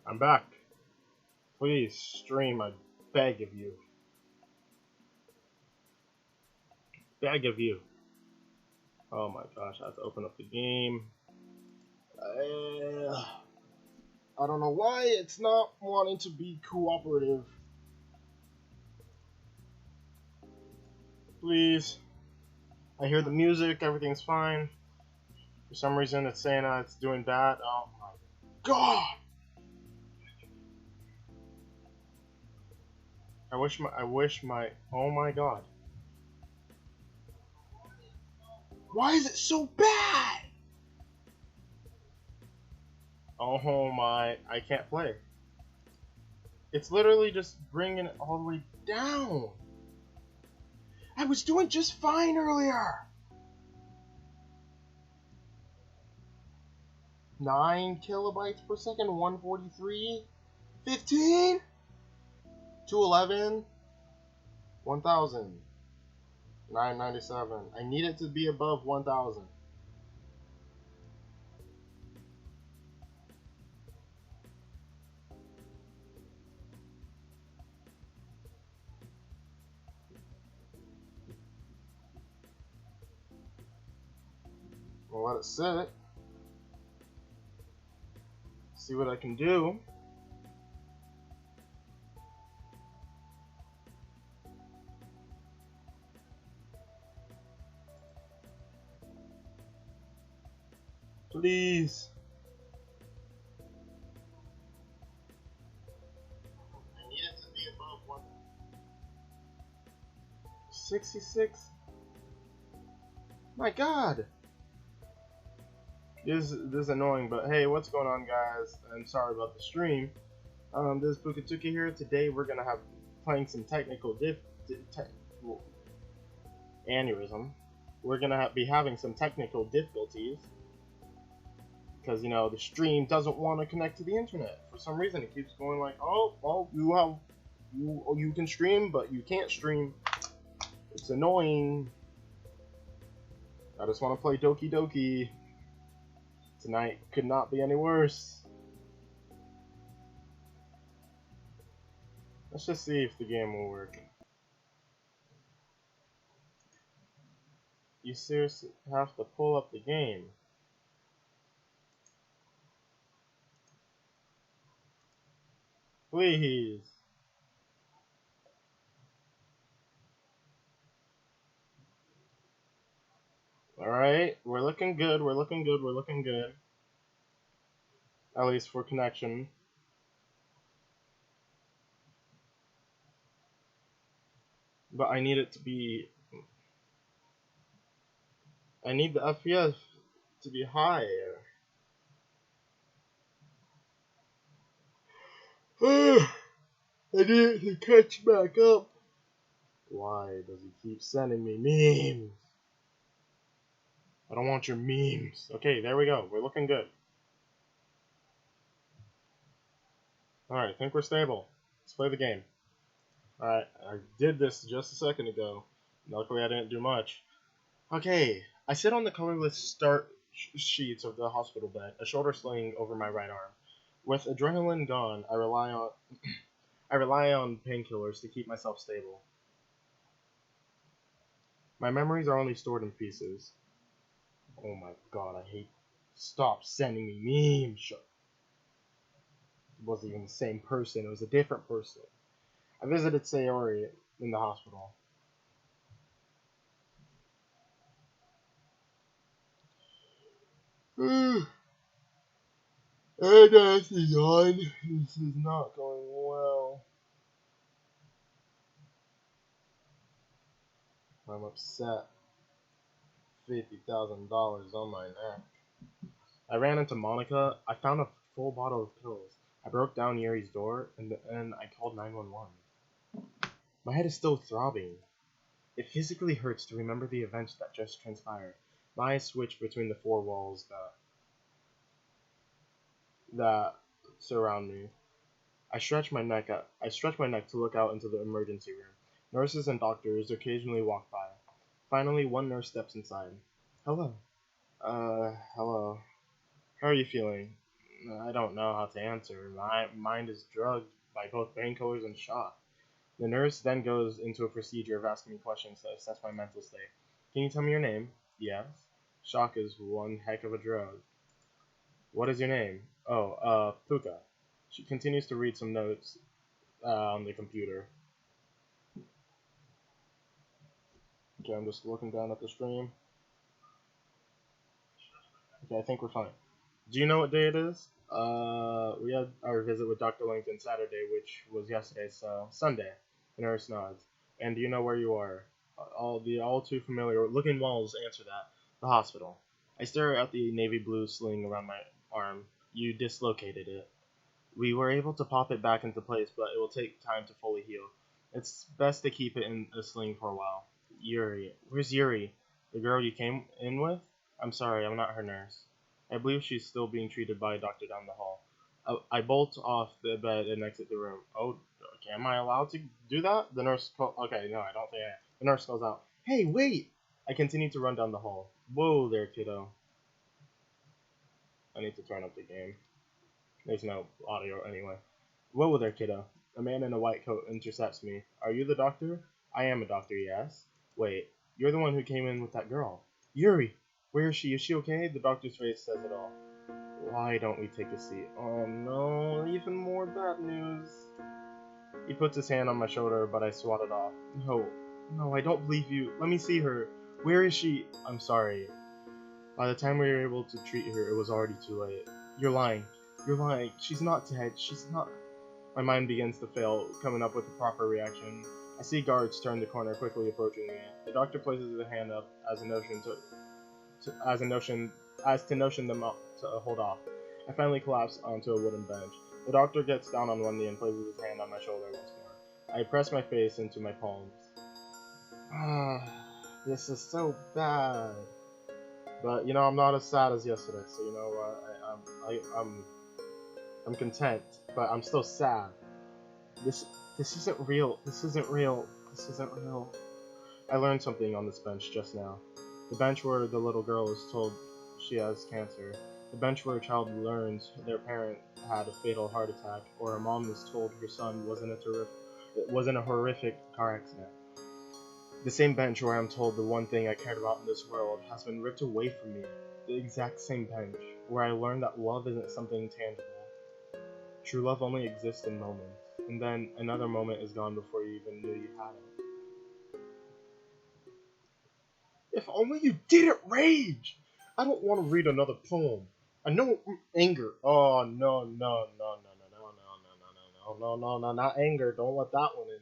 I'm back. Please stream, I beg of you. Beg of you. Oh my gosh, I have to open up the game. I don't know why it's not wanting to be cooperative. Please. I hear the music, everything's fine. For some reason it's saying it's doing bad. Oh my god! I wish my, oh my god. Why is it so bad? Oh my, I can't play. It's literally just bringing it all the way down. I was doing just fine earlier. 9 kilobytes per second, 143, 15, 211, 1000, 997. I need it to be above 1000. We'll let it sit. See what I can do. Please. I need it to be above 166. My god. This is annoying, but hey, what's going on, guys? I'm sorry about the stream. This is PukaTuka here. Today we're gonna have playing some technical aneurysm. We're gonna be having some technical difficulties because the stream doesn't want to connect to the internet for some reason. It keeps going like, oh, you can stream, but you can't stream. It's annoying. I just want to play Doki Doki. Tonight could not be any worse. Let's just see if the game will work. You seriously have to pull up the game. Please. Alright, we're looking good, we're looking good, we're looking good. At least for connection. But I need it to be... I need the FPS to be higher. I need it to catch back up. Why does he keep sending me memes? I don't want your memes. Okay, there we go. We're looking good. Alright, I think we're stable. Let's play the game. Alright, I did this just a second ago. Luckily I didn't do much. Okay, I sit on the colorless start sheets of the hospital bed, a shoulder sling over my right arm. With adrenaline gone, I rely on painkillers to keep myself stable. My memories are only stored in pieces. Oh my god, I hate... Stop sending me memes! It wasn't even the same person, it was a different person. I visited Sayori in the hospital. And as the yawn, this is not going well. I'm upset. $50,000 on my neck. I ran into Monica. I found a full bottle of pills. I broke down Yuri's door and I called 911. My head is still throbbing. It physically hurts to remember the events that just transpired. My eyes switch between the four walls that surround me. I stretch my neck to look out into the emergency room. Nurses and doctors occasionally walk by. Finally, one nurse steps inside. Hello. Hello. How are you feeling? I don't know how to answer. My mind is drugged by both painkillers and shock. The nurse then goes into a procedure of asking me questions to assess my mental state. Can you tell me your name? Yes. Shock is one heck of a drug. What is your name? Oh, Puka. She continues to read some notes on the computer. Okay, I'm just looking down at the stream. Okay, I think we're fine. Do you know what day it is? We had our visit with Dr. Langton Saturday, which was yesterday, so Sunday. The nurse nods. And do you know where you are? All too familiar looking walls answer that. The hospital. I stare at the navy blue sling around my arm. You dislocated it. We were able to pop it back into place, but it will take time to fully heal. It's best to keep it in a sling for a while. Yuri. Where's Yuri? The girl you came in with? I'm sorry, I'm not her nurse. I believe she's still being treated by a doctor down the hall. I bolt off the bed and exit the room. Oh, okay, am I allowed to do that? The nurse okay, no, I don't think I am. The nurse calls out, "Hey, wait!" I continue to run down the hall. Whoa there, kiddo. I need to turn up the game. There's no audio anyway. Whoa there, kiddo. A man in a white coat intercepts me. Are you the doctor? I am a doctor, yes. Wait, you're the one who came in with that girl. Yuri! Where is she? Is she okay? The doctor's face says it all. Why don't we take a seat? Oh no, even more bad news. He puts his hand on my shoulder, but I swat it off. No, I don't believe you. Let me see her. Where is she? I'm sorry. By the time we were able to treat her, it was already too late. You're lying. You're lying. She's not dead. She's not. My mind begins to fail, coming up with the proper reaction. I see guards turn the corner, quickly approaching me. The doctor places his hand up as to notion them up to hold off. I finally collapse onto a wooden bench. The doctor gets down on one knee and places his hand on my shoulder once more. I press my face into my palms. This is so bad. But I'm not as sad as yesterday, so you know what? I'm content, but I'm still sad. This isn't real. This isn't real. This isn't real. I learned something on this bench just now. The bench where the little girl is told she has cancer. The bench where a child learns their parent had a fatal heart attack, or a mom is told her son was in a horrific car accident. The same bench where I'm told the one thing I cared about in this world has been ripped away from me. The exact same bench where I learned that love isn't something tangible. True love only exists in moments, and then another moment is gone before you even knew you had it. If only you didn't rage! I don't want to read another poem. I know anger. Oh, no, not anger. Don't let that one in.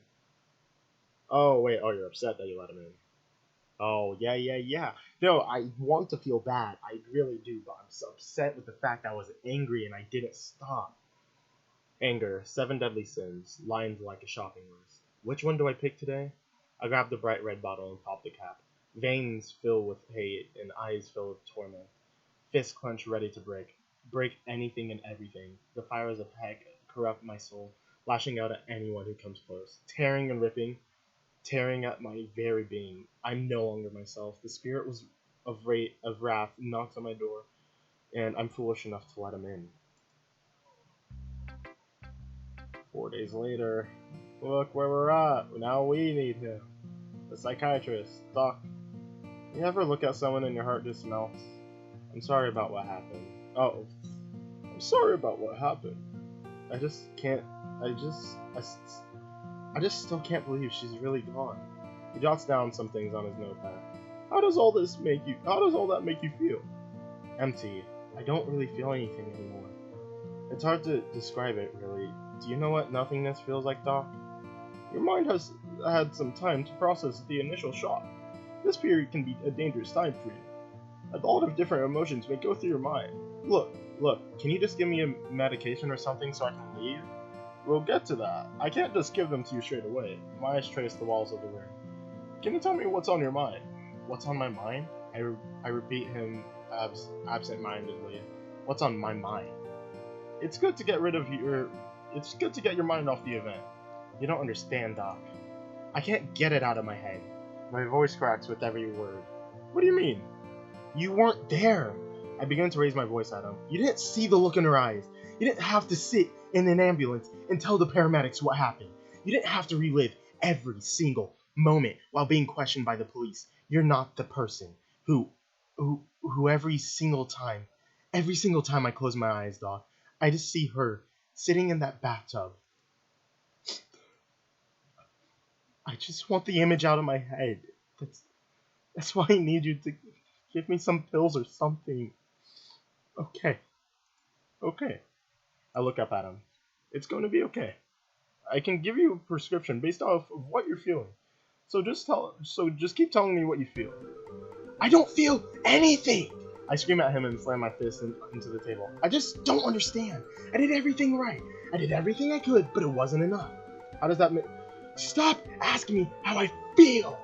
Oh, wait. Oh, you're upset that you let him in. Oh, yeah. No, I want to feel bad. I really do, but I'm so upset with the fact I was angry and I didn't stop. Anger, 7 deadly sins, lined like a shopping list. Which one do I pick today? I grab the bright red bottle and pop the cap. Veins fill with hate and eyes fill with torment. Fists clench ready to break. Break anything and everything. The fires of heck corrupt my soul, lashing out at anyone who comes close. Tearing and ripping, tearing at my very being. I'm no longer myself. The spirit of wrath knocks on my door, and I'm foolish enough to let him in. 4 days later. Look where we're at. Now we need him. The psychiatrist. Doc. You ever look at someone and your heart just melts? I'm sorry about what happened. Oh. I'm sorry about what happened. I just still can't believe she's really gone. He jots down some things on his notepad. How does all that make you feel? Empty. I don't really feel anything anymore. It's hard to describe it, really. Do you know what nothingness feels like, Doc? Your mind has had some time to process the initial shock. This period can be a dangerous time for you. A lot of different emotions may go through your mind. Look, can you just give me a medication or something so I can leave? We'll get to that. I can't just give them to you straight away. My eyes trace the walls of the room. Can you tell me what's on your mind? What's on my mind? I repeat him absent-mindedly. What's on my mind? It's good to get your mind off the event. You don't understand, Doc. I can't get it out of my head. My voice cracks with every word. What do you mean? You weren't there. I began to raise my voice at him. You didn't see the look in her eyes. You didn't have to sit in an ambulance and tell the paramedics what happened. You didn't have to relive every single moment while being questioned by the police. You're not the person who every single time I close my eyes, dog, I just see her sitting in that bathtub. I just want the image out of my head. That's why I need you to give me some pills or something. Okay. I look up at him. It's going to be okay. I can give you a prescription based off of what you're feeling. So just keep telling me what you feel. I don't feel anything! I scream at him and slam my fist into the table. I just don't understand. I did everything right. I did everything I could, but it wasn't enough. How does that make... Stop asking me how I feel!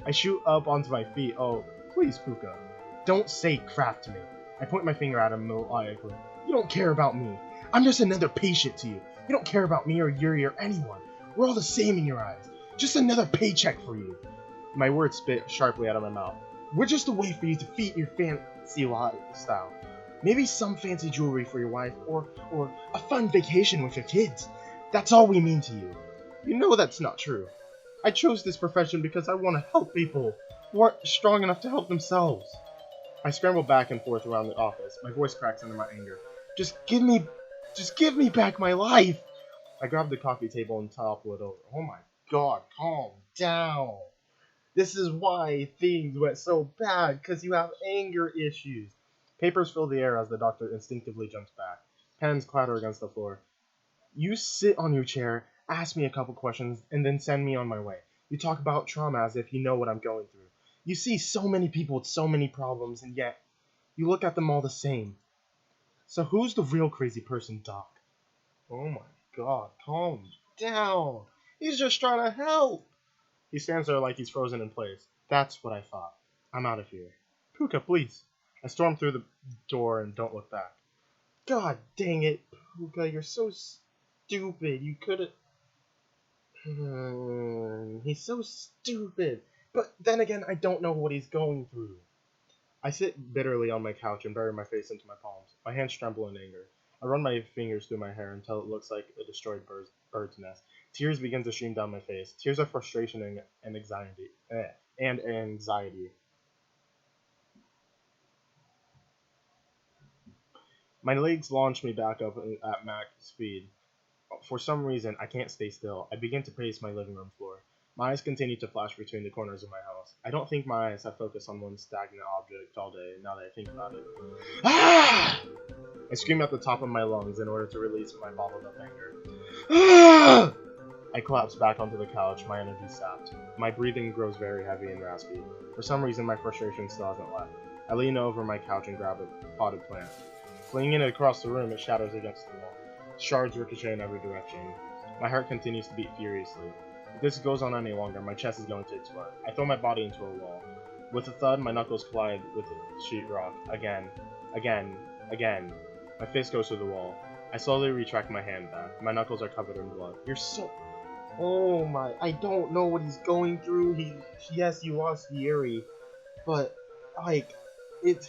I shoot up onto my feet. Oh, please, Puka. Don't say crap to me. I point my finger at him maniacally. You don't care about me. I'm just another patient to you. You don't care about me or Yuri or anyone. We're all the same in your eyes. Just another paycheck for you. My words spit sharply out of my mouth. We're just a way for you to feed your fancy lifestyle. Maybe some fancy jewelry for your wife, or a fun vacation with your kids. That's all we mean to you. You know that's not true. I chose this profession because I want to help people who aren't strong enough to help themselves. I scramble back and forth around the office. My voice cracks under my anger. Just give me back my life. I grab the coffee table and topple it over. Oh my god, calm down. This is why things went so bad, because you have anger issues. Papers fill the air as the doctor instinctively jumps back. Pens clatter against the floor. You sit on your chair, ask me a couple questions, and then send me on my way. You talk about trauma as if you know what I'm going through. You see so many people with so many problems, and yet you look at them all the same. So who's the real crazy person, Doc? Oh my god, calm down. He's just trying to help. He stands there like he's frozen in place. That's what I thought. I'm out of here. Puka, please. I storm through the door and don't look back. God dang it, Puka, you're so stupid. You could've... He's so stupid. But then again, I don't know what he's going through. I sit bitterly on my couch and bury my face into my palms. My hands tremble in anger. I run my fingers through my hair until it looks like a destroyed bird's nest. Tears begin to stream down my face. Tears of frustration and anxiety. My legs launch me back up at max speed. For some reason, I can't stay still. I begin to pace my living room floor. My eyes continue to flash between the corners of my house. I don't think my eyes have focused on one stagnant object all day, now that I think about it. Ah! I scream at the top of my lungs in order to release my bottled up anger. Ah! I collapse back onto the couch, my energy sapped. My breathing grows very heavy and raspy. For some reason, my frustration still hasn't left. I lean over my couch and grab a potted plant. Flinging it across the room, it shatters against the wall. Shards ricochet in every direction. My heart continues to beat furiously. If this goes on any longer, my chest is going to explode. I throw my body into a wall. With a thud, my knuckles collide with the sheetrock. Again. My fist goes through the wall. I slowly retract my hand back. My knuckles are covered in blood. You're so... Oh my... I don't know what he's going through. Yes, he lost Yuri. But, like... It's...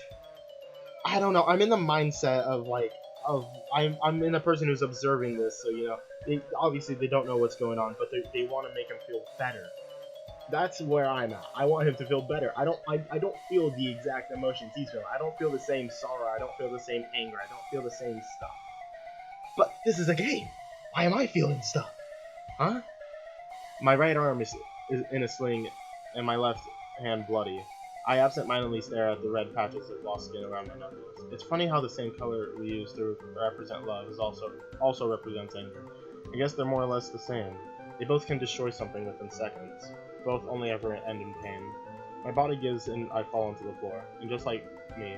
I don't know. I'm in the mindset of, like... I'm in a person who's observing this, so, you know... Obviously, they don't know what's going on, but they want to make him feel better. That's where I'm at. I want him to feel better. I don't feel the exact emotions he's feeling. I don't feel the same sorrow. I don't feel the same anger. I don't feel the same stuff. But this is a game. Why am I feeling stuff? Huh? My right arm is in a sling, and my left hand bloody. I absentmindedly stare at the red patches of lost skin around my knuckles. It's funny how the same color we use to represent love is also represents anger. I guess they're more or less the same. They both can destroy something within seconds. Both only ever end in pain. My body gives and I fall onto the floor, and just like me,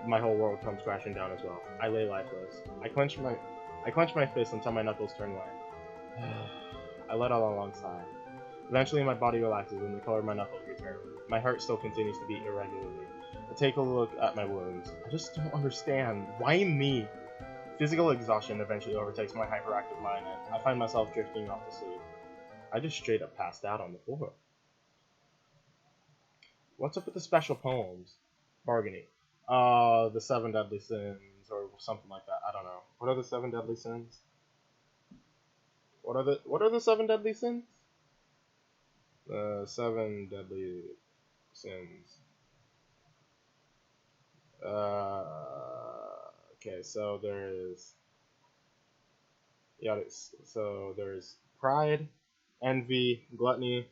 my whole world comes crashing down as well. I lay lifeless. I clench my fist until my knuckles turn white. I let out a long sigh. Eventually my body relaxes and the color of my knuckles return. My heart still continues to beat irregularly. I take a look at my wounds. I just don't understand. Why me? Physical exhaustion eventually overtakes my hyperactive mind, and I find myself drifting off to sleep. I just straight up passed out on the floor. What's up with the special poems? Bargaining. The seven deadly sins or something like that. I don't know. What are the seven deadly sins? What are the seven deadly sins? The seven deadly sins. Okay, so there's pride, envy, gluttony,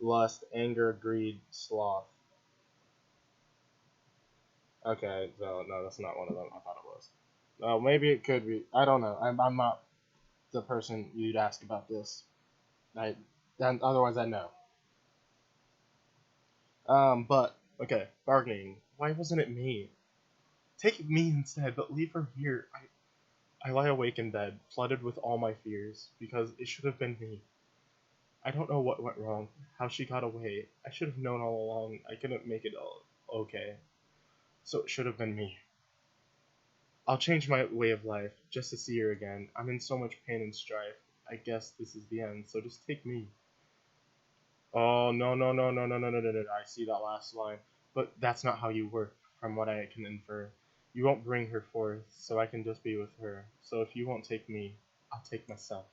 lust, anger, greed, sloth. Okay, so no, that's not one of them. I thought it was. Maybe it could be. I don't know. I'm not the person you'd ask about this. Then otherwise I know. But okay, bargaining. Why wasn't it me? Take me instead, but leave her here. I lie awake in bed, flooded with all my fears, because it should have been me. I don't know what went wrong, how she got away. I should have known all along I couldn't make it all okay. So it should have been me. I'll change my way of life, just to see her again. I'm in so much pain and strife. I guess this is the end, so just take me. Oh, no, no, no, no, no, no, no, no, no. I see that last line. But that's not how you work, from what I can infer. You won't bring her forth, so I can just be with her. So if you won't take me, I'll take myself.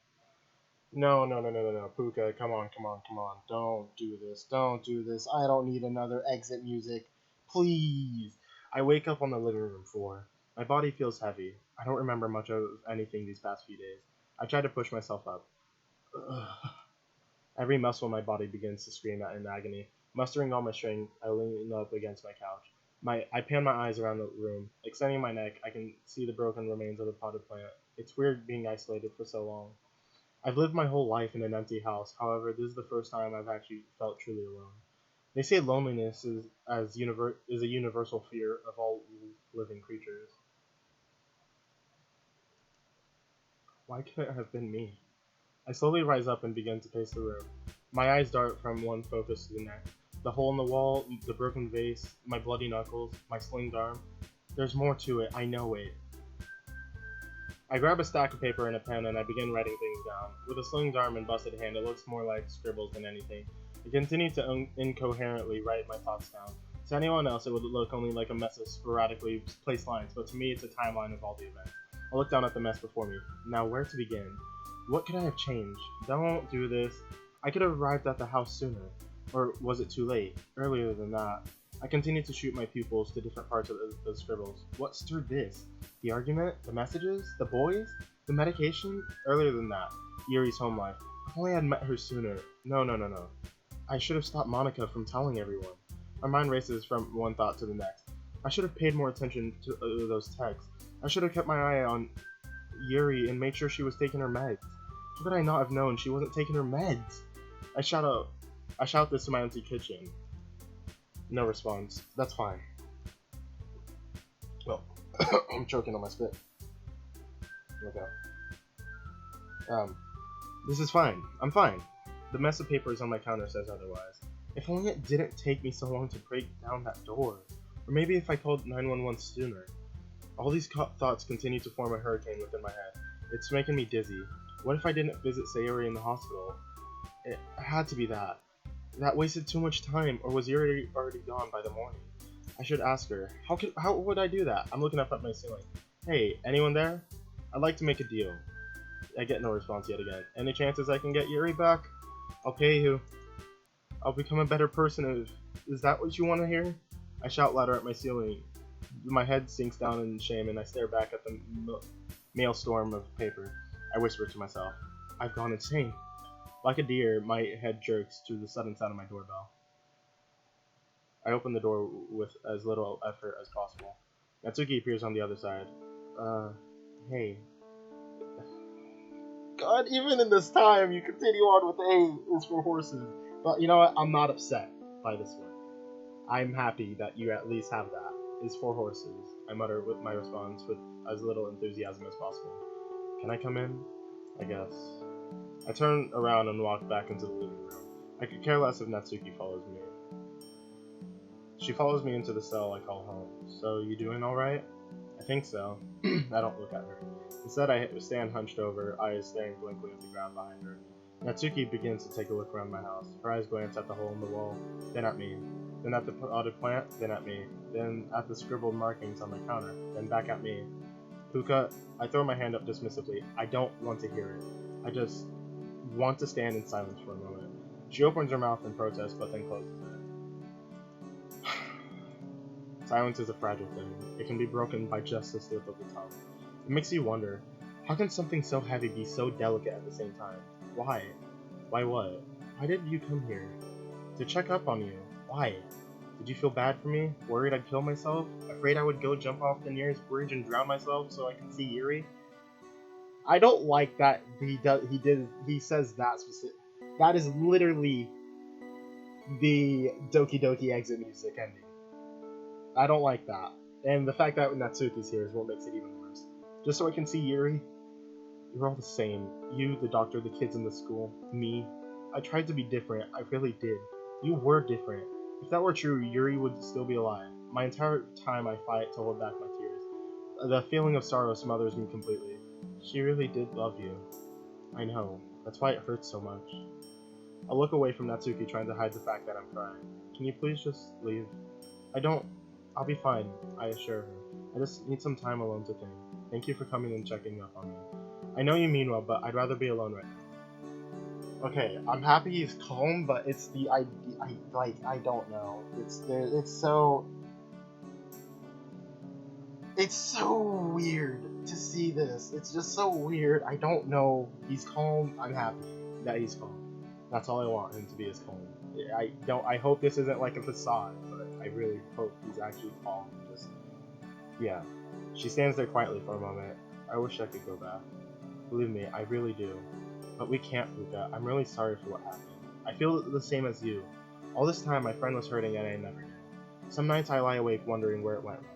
No, no, no, no, no, no. Puka, come on, come on, come on. Don't do this. Don't do this. I don't need another exit music. Please. I wake up on the living room floor. My body feels heavy. I don't remember much of anything these past few days. I try to push myself up. Ugh. Every muscle in my body begins to scream out in agony. Mustering all my strength, I lean up against my couch. I pan my eyes around the room. Extending my neck, I can see the broken remains of the potted plant. It's weird being isolated for so long. I've lived my whole life in an empty house. However, this is the first time I've actually felt truly alone. They say loneliness is a universal fear of all living creatures. Why could it have been me? I slowly rise up and begin to pace the room. My eyes dart from one focus to the next. The hole in the wall, the broken vase, my bloody knuckles, my slinged arm. There's more to it, I know it. I grab a stack of paper and a pen and I begin writing things down. With a slinged arm and busted hand, it looks more like scribbles than anything. I continue to incoherently write my thoughts down. To anyone else, it would look only like a mess of sporadically placed lines, but to me, it's a timeline of all the events. I look down at the mess before me. Now, where to begin? What could I have changed? Don't do this. I could have arrived at the house sooner. Or was it too late? Earlier than that. I continued to shoot my pupils to different parts of the scribbles. What stirred this? The argument? The messages? The boys? The medication? Earlier than that. Yuri's home life. If only I'd met her sooner. No, no, no, no. I should have stopped Monica from telling everyone. My mind races from one thought to the next. I should have paid more attention to those texts. I should have kept my eye on Yuri and made sure she was taking her meds. How could I not have known she wasn't taking her meds? I shout this to my empty kitchen. No response. That's fine. Well, I'm choking on my spit. Okay. This is fine. I'm fine. The mess of papers on my counter says otherwise. If only it didn't take me so long to break down that door. Or maybe if I called 911 sooner. All these thoughts continue to form a hurricane within my head. It's making me dizzy. What if I didn't visit Sayori in the hospital? It had to be that. That wasted too much time, or was Yuri already gone by the morning? I should ask her. How would I do that? I'm looking up at my ceiling. Hey, anyone there? I'd like to make a deal. I get no response yet again. Any chances I can get Yuri back? I'll pay you. I'll become a better person. Is that what you want to hear? I shout louder at my ceiling. My head sinks down in shame, and I stare back at the maelstrom of paper. I whisper to myself, I've gone insane. Like a deer, my head jerks to the sudden sound of my doorbell. I open the door with as little effort as possible. Natsuki appears on the other side. Hey. God, even in this time, you continue on with A is for horses. But you know what? I'm not upset by this one. I'm happy that you at least have that. Is for horses. I mutter with my response with as little enthusiasm as possible. Can I come in? I guess. I turn around and walk back into the living room. I could care less if Natsuki follows me. She follows me into the cell I call home. So, you doing alright? I think so. I don't look at her. Instead, I stand hunched over, eyes staring blankly at the ground behind her. Natsuki begins to take a look around my house. Her eyes glance at the hole in the wall, then at me. then at the potted plant, then at me, then at the scribbled markings on my counter, then back at me. Puka, I throw my hand up dismissively. I don't want to hear it. I just want to stand in silence for a moment. She opens her mouth in protest, but then closes it. Silence is a fragile thing. It can be broken by just the slip of the tongue. It makes you wonder, how can something so heavy be so delicate at the same time? Why? Why what? Why did you come here? To check up on you. Why? Did you feel bad for me? Worried I'd kill myself? Afraid I would go jump off the nearest bridge and drown myself so I could see Yuri? I don't like that he says that specific. That is literally the Doki Doki exit music ending. I don't like that. And the fact that Natsuki's here is what makes it even worse. Just so I can see Yuri? You're all the same. You, the doctor, the kids in the school, me. I tried to be different. I really did. You were different. If that were true, Yuri would still be alive. My entire time I fight to hold back my tears. The feeling of sorrow smothers me completely. She really did love you. I know. That's why it hurts so much. I look away from Natsuki, trying to hide the fact that I'm crying. Can you please just leave? I'll be fine, I assure her. I just need some time alone to think. Thank you for coming and checking up on me. I know you mean well, but I'd rather be alone right now. Okay, I'm happy he's calm, but it's the I don't know. It's so weird to see this. It's just so weird. I don't know. He's calm. I'm happy that he's calm. That's all I want him to be, is calm. I hope this isn't like a facade, but I really hope he's actually calm. Just, yeah. She stands there quietly for a moment. I wish I could go back. Believe me, I really do. But we can't, Puka. I'm really sorry for what happened. I feel the same as you. All this time, my friend was hurting and I never knew. Some nights I lie awake wondering where it went wrong.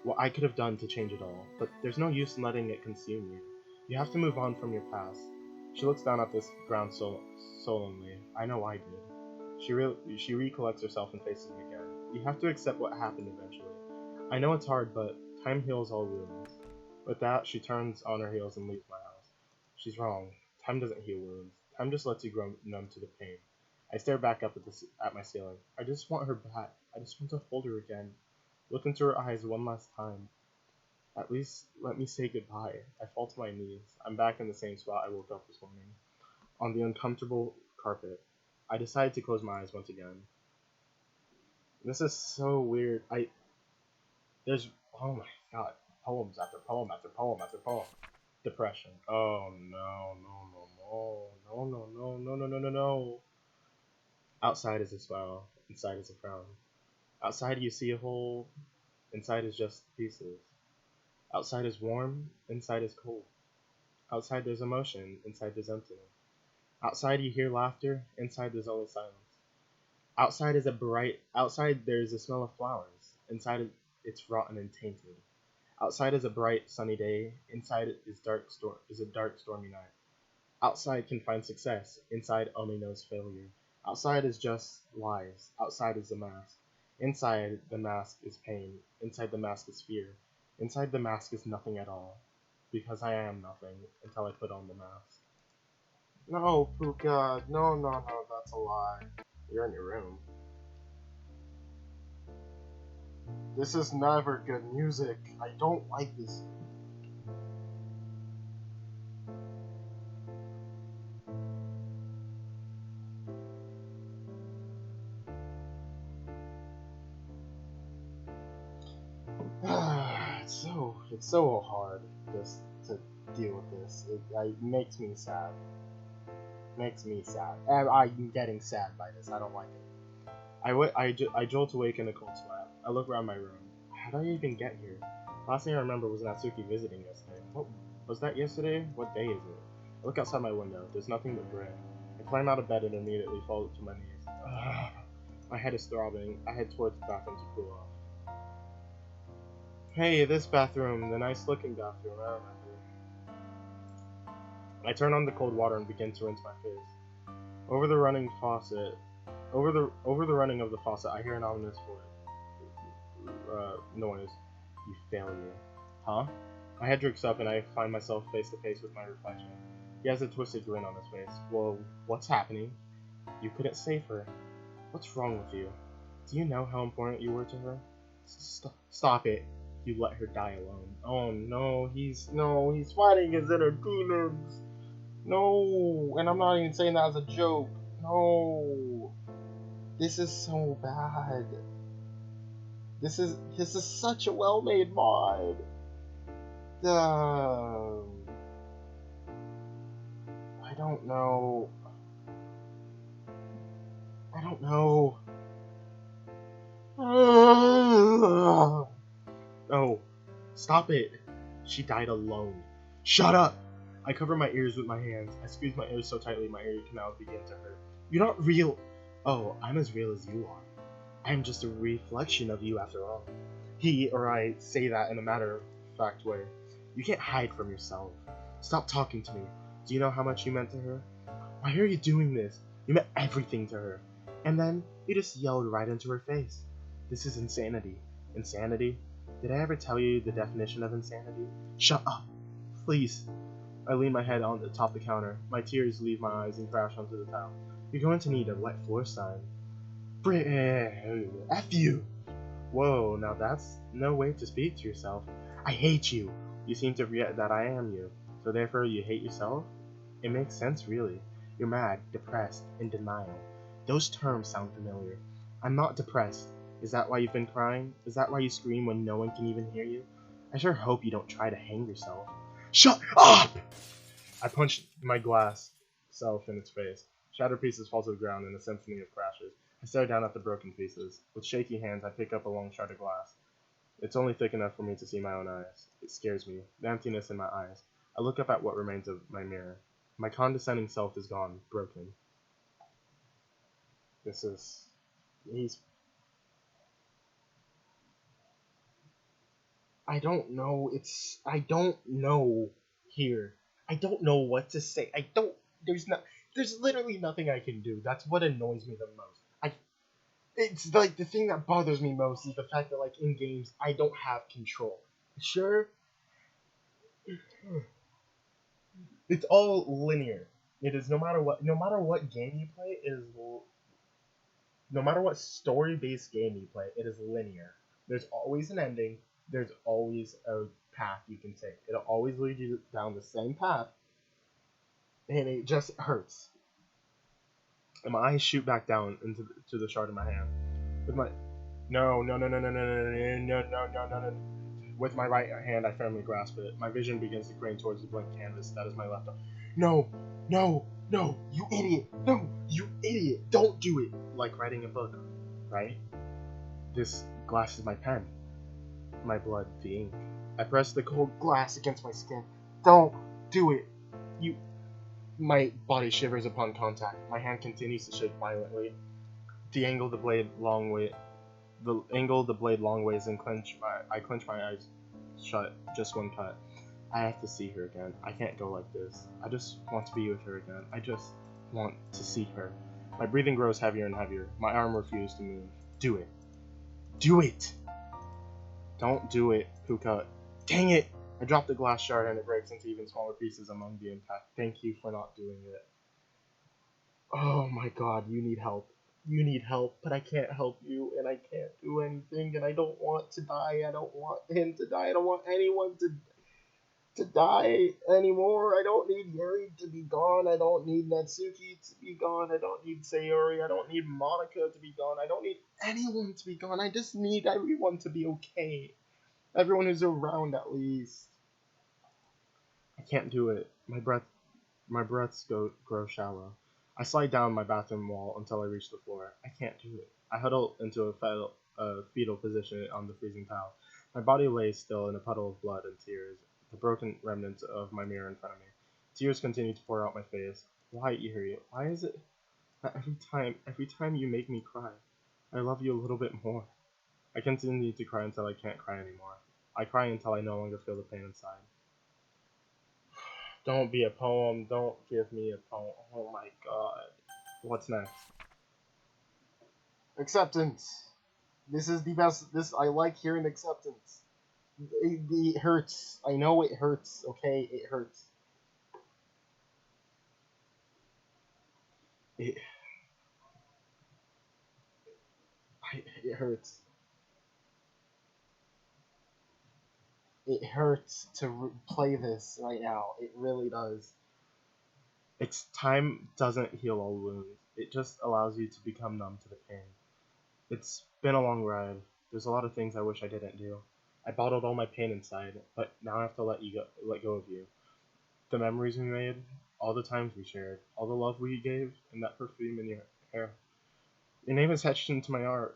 What I could have done to change it all. But there's no use in letting it consume you. You have to move on from your past. She looks down at this ground sullenly. I know I did. She recollects herself and faces me again. You have to accept what happened eventually. I know it's hard, but time heals all wounds. With that, she turns on her heels and leaves my house. She's wrong. Time doesn't heal wounds. Time just lets you grow numb to the pain. I stare back up at my ceiling. I just want her back. I just want to hold her again. Look into her eyes one last time. At least let me say goodbye. I fall to my knees. I'm back in the same spot I woke up this morning. On the uncomfortable carpet. I decide to close my eyes once again. This is so weird. There's, oh my god, poems after poem after poem after poem. Depression. Oh no, no. Outside is a smile, inside is a frown. Outside you see a hole, inside is just pieces. Outside is warm, inside is cold. Outside there's emotion, inside there's emptiness. Outside you hear laughter, inside there's only silence. Outside there's a smell of flowers, inside it's rotten and tainted. Outside is a bright, sunny day, inside is a dark, stormy night. Outside can find success, inside only knows failure. Outside is just lies, outside is the mask. Inside the mask is pain, inside the mask is fear. Inside the mask is nothing at all, because I am nothing until I put on the mask. No, Puka, no, that's a lie. You're in your room. This is never good music. I don't like this. It's so hard just to deal with this. It makes me sad. Makes me sad. And I'm getting sad by this. I don't like it. I jolt awake in a cold sweat. I look around my room. How did I even get here? Last thing I remember was Natsuki visiting yesterday. What was that yesterday? What day is it? I look outside my window. There's nothing but gray. I climb out of bed and immediately fall to my knees. My head is throbbing. I head towards the bathroom to cool off. Hey, this bathroom, the nice looking bathroom, I remember. I turn on the cold water and begin to rinse my face. Over the running of the faucet, I hear an ominous noise. You failure. Huh? My head drifts up and I find myself face to face with my reflection. He has a twisted grin on his face. Well, what's happening? You couldn't save her. What's wrong with you? Do you know how important you were to her? Stop it. You let her die alone. Oh no, he's fighting his inner demons. No, and I'm not even saying that as a joke. No, this is so bad. This is such a well-made mod. I don't know. I don't know. Oh, stop it. She died alone. Shut up! I cover my ears with my hands. I squeeze my ears so tightly my ear canals begin to hurt. You're not real. Oh, I'm as real as you are. I'm just a reflection of you after all. He or I say that in a matter-of-fact way. You can't hide from yourself. Stop talking to me. Do you know how much you meant to her? Why are you doing this? You meant everything to her. And then you just yelled right into her face. This is insanity. Insanity? Did I ever tell you the definition of insanity? Shut up. Please. I lean my head on the top of the counter. My tears leave my eyes and crash onto the towel. You're going to need a wet floor sign. F you! Whoa, now that's no way to speak to yourself. I hate you. You seem to forget that I am you. So therefore you hate yourself? It makes sense, really. You're mad, depressed, in denial. Those terms sound familiar. I'm not depressed. Is that why you've been crying? Is that why you scream when no one can even hear you? I sure hope you don't try to hang yourself. Shut up! I punched my glass self in its face. Shattered pieces fall to the ground in a symphony of crashes. I stare down at the broken pieces. With shaky hands, I pick up a long shard of glass. It's only thick enough for me to see my own eyes. It scares me, the emptiness in my eyes. I look up at what remains of my mirror. My condescending self is gone, broken. I don't know, I don't know here. I don't know what to say. There's literally nothing I can do. That's what annoys me the most. It's like the thing that bothers me most is the fact that like in games I don't have control. Sure, it's all linear. It is no matter what game you play, no matter what story-based game you play, it is linear. There's always an ending. There's always a path you can take. It'll always lead you down the same path, and it just hurts. And my eyes shoot back down into the shard in my hand. With my no. With my right hand, I firmly grasp it. My vision begins to crane towards the blank canvas that is my left arm. No, you idiot! No, you idiot! Don't do it! Like writing a book, right? This glass is my pen. My blood, the ink. I press the cold glass against my skin. Don't do it! My body shivers upon contact. My hand continues to shake violently. I angle the blade long ways and I clench my eyes shut. Just one cut. I have to see her again. I can't go like this. I just want to be with her again. I just want to see her. My breathing grows heavier and heavier. My arm refuses to move. Do it. Do it! Don't do it, Puka. Dang it! I drop the glass shard and it breaks into even smaller pieces among the impact. Thank you for not doing it. Oh my god, you need help. You need help, but I can't help you, and I can't do anything, and I don't want to die. I don't want him to die. I don't want anyone to die anymore. I don't need Yuri to be gone. I don't need Natsuki to be gone. I don't need Sayori. I don't need Monica to be gone. I don't need anyone to be gone. I just need everyone to be okay. Everyone who's around, at least. I can't do it. My breaths grow shallow. I slide down my bathroom wall until I reach the floor. I can't do it. I huddle into a fetal position on the freezing towel. My body lays still in a puddle of blood and tears, the broken remnants of my mirror in front of me. Tears continue to pour out my face. Why, Yuri? Why is it that every time you make me cry, I love you a little bit more? I continue to cry until I can't cry anymore. I cry until I no longer feel the pain inside. Don't be a poem. Don't give me a poem. Oh my god. What's next? Acceptance. This is the best. I like hearing acceptance. It hurts. I know it hurts. Okay, it hurts. It hurts. It hurts to play this right now. It really does. It's time doesn't heal all wounds. It just allows you to become numb to the pain. It's been a long ride. There's a lot of things I wish I didn't do. I bottled all my pain inside, but now I have to let go of you. The memories we made, all the times we shared, all the love we gave, and that perfume in your hair. Your name is etched into my heart.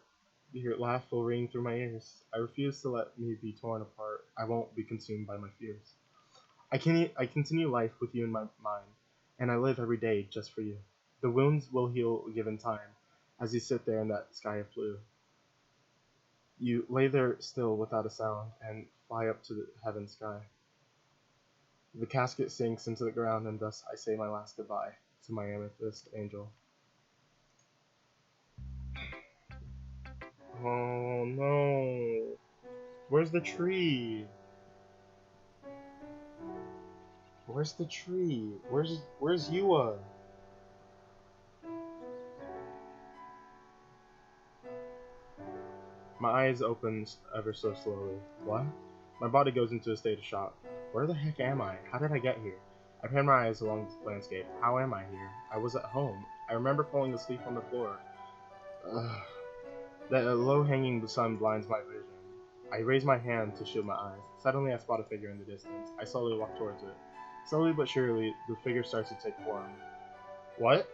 Your laugh will ring through my ears. I refuse to let me be torn apart. I won't be consumed by my fears. I continue life with you in my mind, and I live every day just for you. The wounds will heal given time, as you sit there in that sky of blue. You lay there still without a sound, and fly up to the heaven sky. The casket sinks into the ground, and thus I say my last goodbye to my amethyst angel. Oh no! Where's the tree? Where's the tree? Where's Yua? My eyes open ever so slowly. What? My body goes into a state of shock. Where the heck am I? How did I get here? I pan my eyes along the landscape. How am I here? I was at home. I remember falling asleep on the floor. The low-hanging sun blinds my vision. I raise my hand to shield my eyes. Suddenly I spot a figure in the distance. I slowly walk towards it. Slowly but surely, the figure starts to take form. What?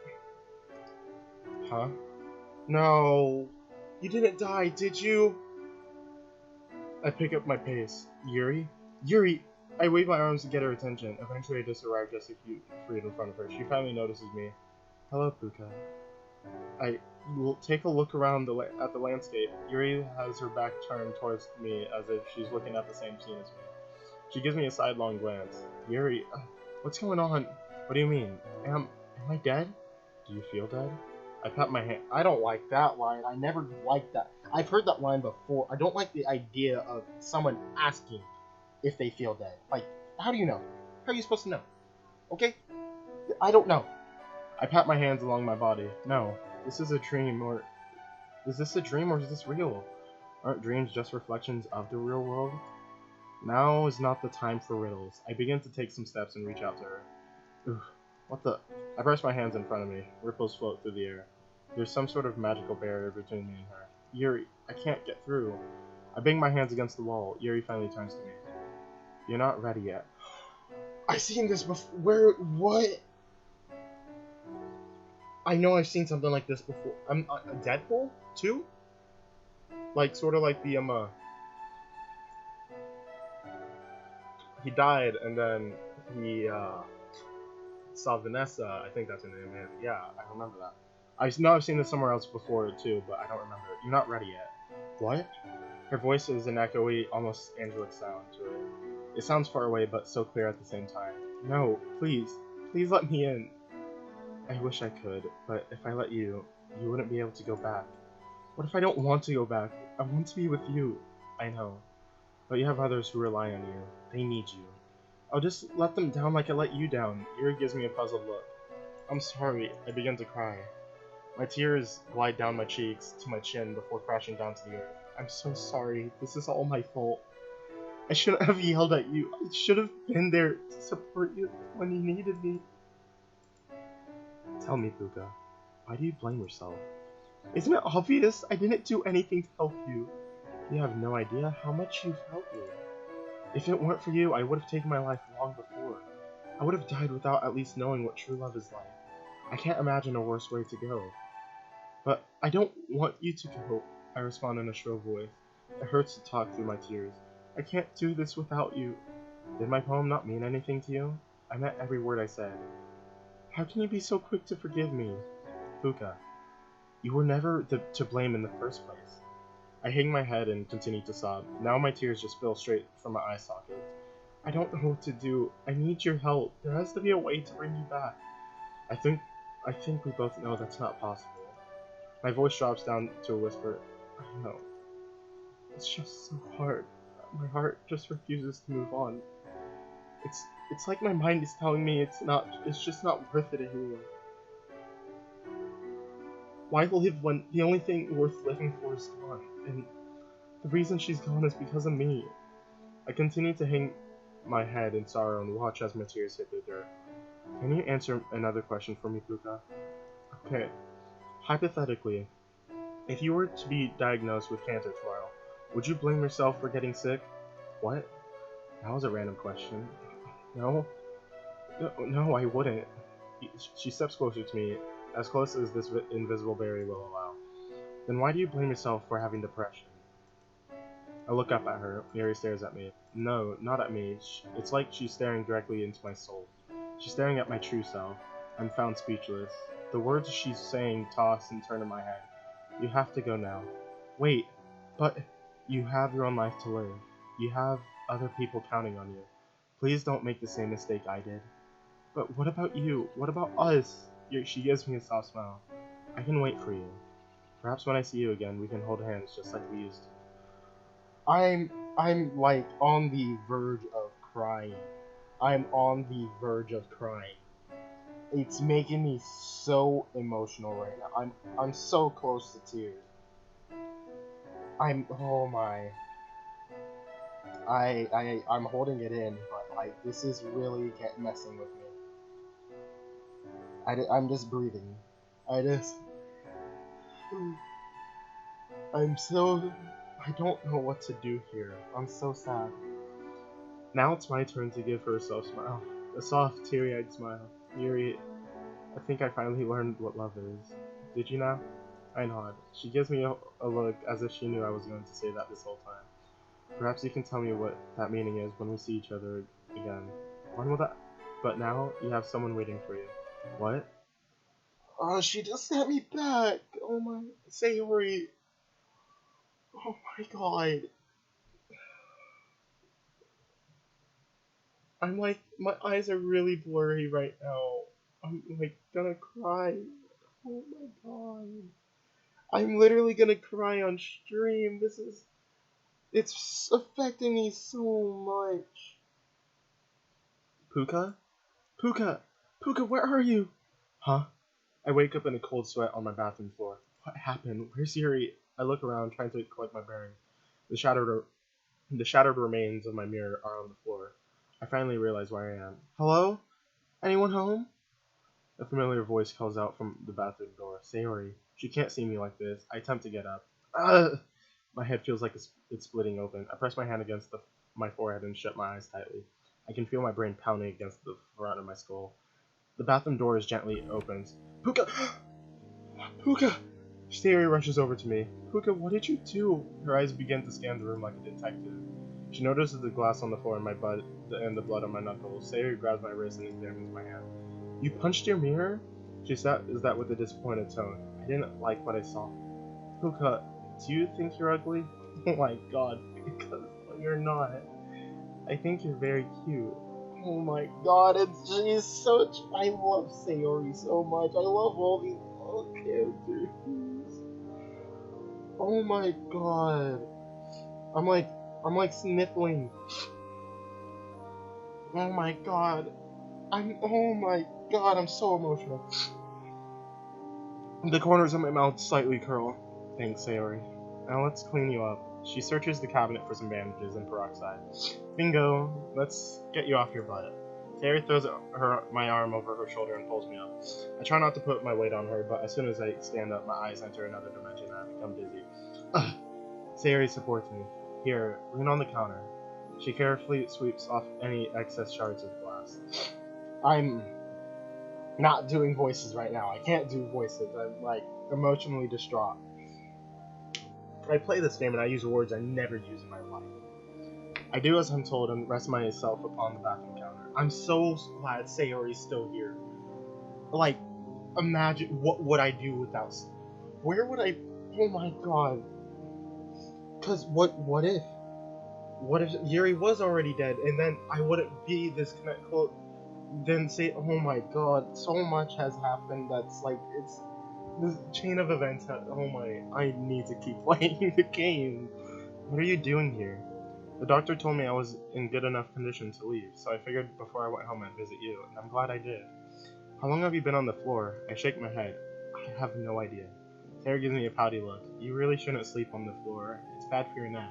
Huh? No! You didn't die, did you? I pick up my pace. Yuri? Yuri! I wave my arms to get her attention. Eventually I just arrive just a few feet in front of her. She finally notices me. Hello, Puka. I will take a look around at the landscape. Yuri has her back turned towards me as if she's looking at the same scene as me. She gives me a sidelong glance. Yuri, what's going on? What do you mean? Am I dead? Do you feel dead? I pat my hand. I don't like that line. I never liked that. I've heard that line before. I don't like the idea of someone asking if they feel dead. Like, how do you know? How are you supposed to know? Okay? I don't know. I pat my hands along my body. No, this is a dream, or... Is this a dream, or is this real? Aren't dreams just reflections of the real world? Now is not the time for riddles. I begin to take some steps and reach out to her. Ugh, what the... I press my hands in front of me. Ripples float through the air. There's some sort of magical barrier between me and her. Yuri, I can't get through. I bang my hands against the wall. Yuri finally turns to me. You're not ready yet. I've seen this before. Where? What? I know I've seen something like this before. Deadpool 2? Like, sort of like the, he died, and then he, saw Vanessa. I think that's her name, and yeah, I remember that. I know I've seen this somewhere else before, too, but I don't remember. You're not ready yet. What? Her voice is an echoey, almost angelic sound to it. It sounds far away, but so clear at the same time. No, please. Please let me in. I wish I could, but if I let you, you wouldn't be able to go back. What if I don't want to go back? I want to be with you. I know. But you have others who rely on you. They need you. I'll just let them down like I let you down. Yuri gives me a puzzled look. I'm sorry. I begin to cry. My tears glide down my cheeks to my chin before crashing down to the earth. I'm so sorry. This is all my fault. I shouldn't have yelled at you. I should have been there to support you when you needed me. Tell me, Puka, why do you blame yourself? Isn't it obvious? I didn't do anything to help you. You have no idea how much you've helped me. If it weren't for you, I would have taken my life long before. I would have died without at least knowing what true love is like. I can't imagine a worse way to go. But I don't want you to go, I respond in a shrill voice. It hurts to talk through my tears. I can't do this without you. Did my poem not mean anything to you? I meant every word I said. How can you be so quick to forgive me? Puka, you were never to blame in the first place. I hang my head and continue to sob. Now my tears just spill straight from my eye sockets. I don't know what to do. I need your help. There has to be a way to bring you back. I think we both know that's not possible. My voice drops down to a whisper. I know. It's just so hard. My heart just refuses to move on. It's like my mind is telling me it's just not worth it anymore. Why live when the only thing worth living for is gone? And the reason she's gone is because of me. I continue to hang my head in sorrow and watch as my tears hit the dirt. Can you answer another question for me, Puka? Okay. Hypothetically, if you were to be diagnosed with cancer tomorrow, would you blame yourself for getting sick? What? That was a random question. No? No, I wouldn't. She steps closer to me, as close as this invisible barrier will allow. Then why do you blame yourself for having depression? I look up at her. Mary stares at me. No, not at me. It's like she's staring directly into my soul. She's staring at my true self. I'm found speechless. The words she's saying toss and turn in my head. You have to go now. Wait, but you have your own life to live. You have other people counting on you. Please don't make the same mistake I did. But what about you? What about us? She gives me a soft smile. I can wait for you. Perhaps when I see you again, we can hold hands just like we used to. I'm like on the verge of crying. I'm on the verge of crying. It's making me so emotional right now. I'm so close to tears. Oh my. I'm holding it in, but like this is really messing with me. I'm just breathing. I don't know what to do here. I'm so sad. Now it's my turn to give her a soft smile. A soft, teary-eyed smile. Yuri, I think I finally learned what love is. Did you now? I nod. She gives me a look as if she knew I was going to say that this whole time. Perhaps you can tell me what that meaning is when we see each other again. When will that? But now you have someone waiting for you. What? Oh, she just sent me back. Oh my, Sayori. Oh my god. I'm like, my eyes are really blurry right now. I'm like gonna cry. Oh my god. I'm literally gonna cry on stream. It's affecting me so much. Puka? Puka! Puka, where are you? Huh? I wake up in a cold sweat on my bathroom floor. What happened? Where's Yuri? I look around, trying to collect my bearings. The shattered remains of my mirror are on the floor. I finally realize where I am. Hello? Anyone home? A familiar voice calls out from the bathroom door. Sayori. She can't see me like this. I attempt to get up. Ugh! My head feels like it's splitting open. I press my hand against my forehead and shut my eyes tightly. I can feel my brain pounding against the front of my skull. The bathroom door is gently opened. Puka! Puka! Sayori rushes over to me. Puka, what did you do? Her eyes begin to scan the room like a detective. She notices the glass on the floor and my butt and the blood on my knuckles. Sayori grabs my wrist and examines my hand. You punched your mirror? She says that with a disappointed tone. I didn't like what I saw. Puka, do you think you're ugly? Oh my god, because you're not. I think you're very cute. Oh my god, she's such. I love Sayori so much. I love all these characters. Oh my god. I'm like sniffling. Oh my god. Oh my god, I'm so emotional. The corners of my mouth slightly curl. Thanks, Sayori. Now let's clean you up. She searches the cabinet for some bandages and peroxide. Bingo! Let's get you off your butt. Sayori throws my arm over her shoulder and pulls me up. I try not to put my weight on her, but as soon as I stand up, my eyes enter another dimension and I become dizzy. Ugh. Sayori supports me. Here, lean on the counter. She carefully sweeps off any excess shards of glass. I'm not doing voices right now. I can't do voices. I'm like emotionally distraught. I play this game and I use words I never use in my life. I do as I'm told and rest myself upon the bathroom counter. I'm so glad Sayori's still here. Like, imagine what would I do without. Where would I? Oh my god. Cause what if? What if Yuri was already dead and then I wouldn't be this close? Then say, oh my god, so much has happened that's like it's. This chain of events, oh my, I need to keep playing the game. What are you doing here? The doctor told me I was in good enough condition to leave, so I figured before I went home I'd visit you, and I'm glad I did. How long have you been on the floor? I shake my head. I have no idea. Sarah gives me a pouty look. You really shouldn't sleep on the floor. It's bad for your neck.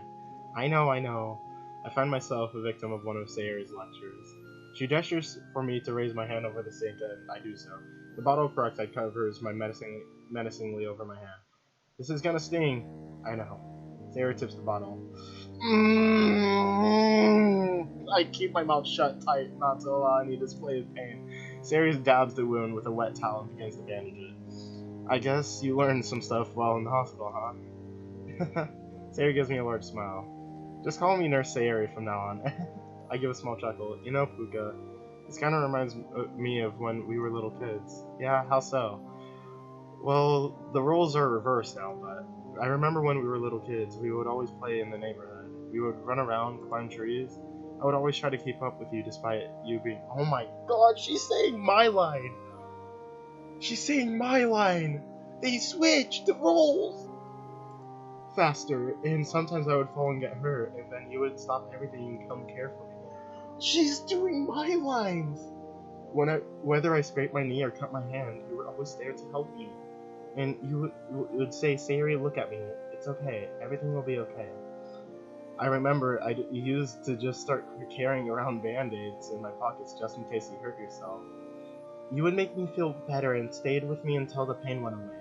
I know, I know. I find myself a victim of one of Sayori's lectures. She gestures for me to raise my hand over the sink, and I do so. The bottle of peroxide covers my menacingly over my hand. This is gonna sting. I know. Sayori tips the bottle. I keep my mouth shut tight, not to allow any display of pain. Sayori dabs the wound with a wet towel and begins to bandage it. I guess you learned some stuff while in the hospital, huh? Sayori gives me a large smile. Just call me Nurse Sayori from now on. I give a small chuckle. You know, Puka, this kind of reminds me of when we were little kids. Yeah, how so? Well, the roles are reversed now, but I remember when we were little kids, we would always play in the neighborhood. We would run around, climb trees. I would always try to keep up with you despite you being... Oh my god, she's saying my line! She's saying my line! They switched the roles! Faster, and sometimes I would fall and get hurt, and then you would stop everything and come care for me. She's doing my lines! Whether I scraped my knee or cut my hand, you were always there to help me. And you would say, Sayori, look at me. It's okay. Everything will be okay. I remember I used to just start carrying around band-aids in my pockets just in case you hurt yourself. You would make me feel better and stayed with me until the pain went away.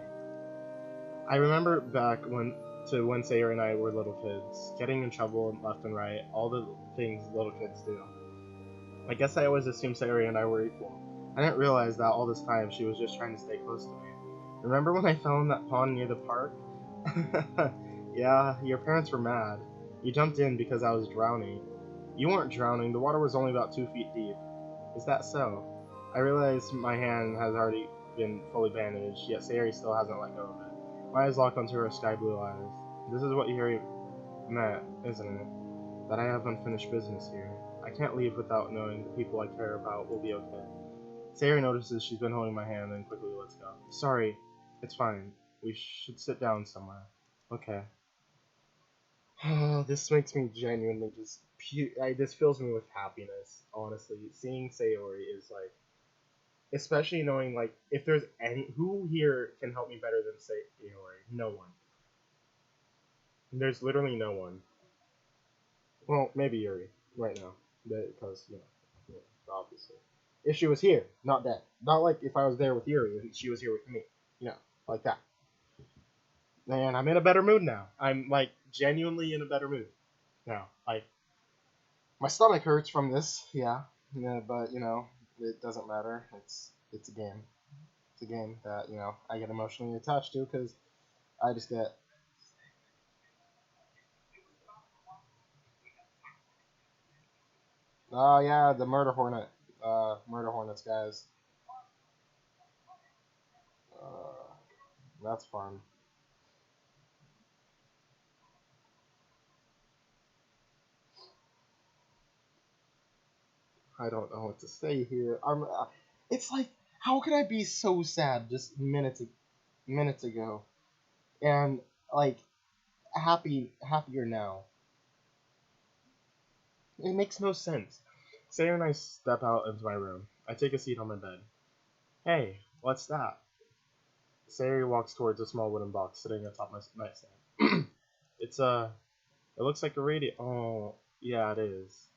I remember back when Sayori and I were little kids, getting in trouble left and right, all the things little kids do. I guess I always assumed Sayori and I were equal. I didn't realize that all this time she was just trying to stay close to me. Remember when I fell in that pond near the park? Yeah, your parents were mad. You jumped in because I was drowning. You weren't drowning, the water was only about 2 feet deep. Is that so? I realize my hand has already been fully bandaged, yet Sayori still hasn't let go of it. My eyes lock onto her sky blue eyes. This is what Yuri meant, isn't it? That I have unfinished business here. I can't leave without knowing the people I care about will be okay. Sayori notices she's been holding my hand and quickly lets go. Sorry, it's fine. We should sit down somewhere. Okay. This makes me genuinely just this fills me with happiness, honestly. Seeing Sayori is like, especially knowing like if there's who here can help me better than Sayori? No one. There's literally no one. Well, maybe Yuri right now, because obviously, if she was here, not dead, not like if I was there with Yuri and she was here with me, like that. Man, I'm in a better mood now. I'm like genuinely in a better mood now. Like my stomach hurts from this, yeah, but it doesn't matter. It's a game. It's a game that I get emotionally attached to because I just get. Oh yeah, the murder hornet. Murder hornets, guys. That's fun. I don't know what to say here. It's like, how can I be so sad just minutes ago, and like happier now? It makes no sense. Sarah and I step out into my room. I take a seat on my bed. Hey, what's that? Sarah walks towards a small wooden box sitting atop my nightstand. It's it looks like a radio. Oh, yeah, it is.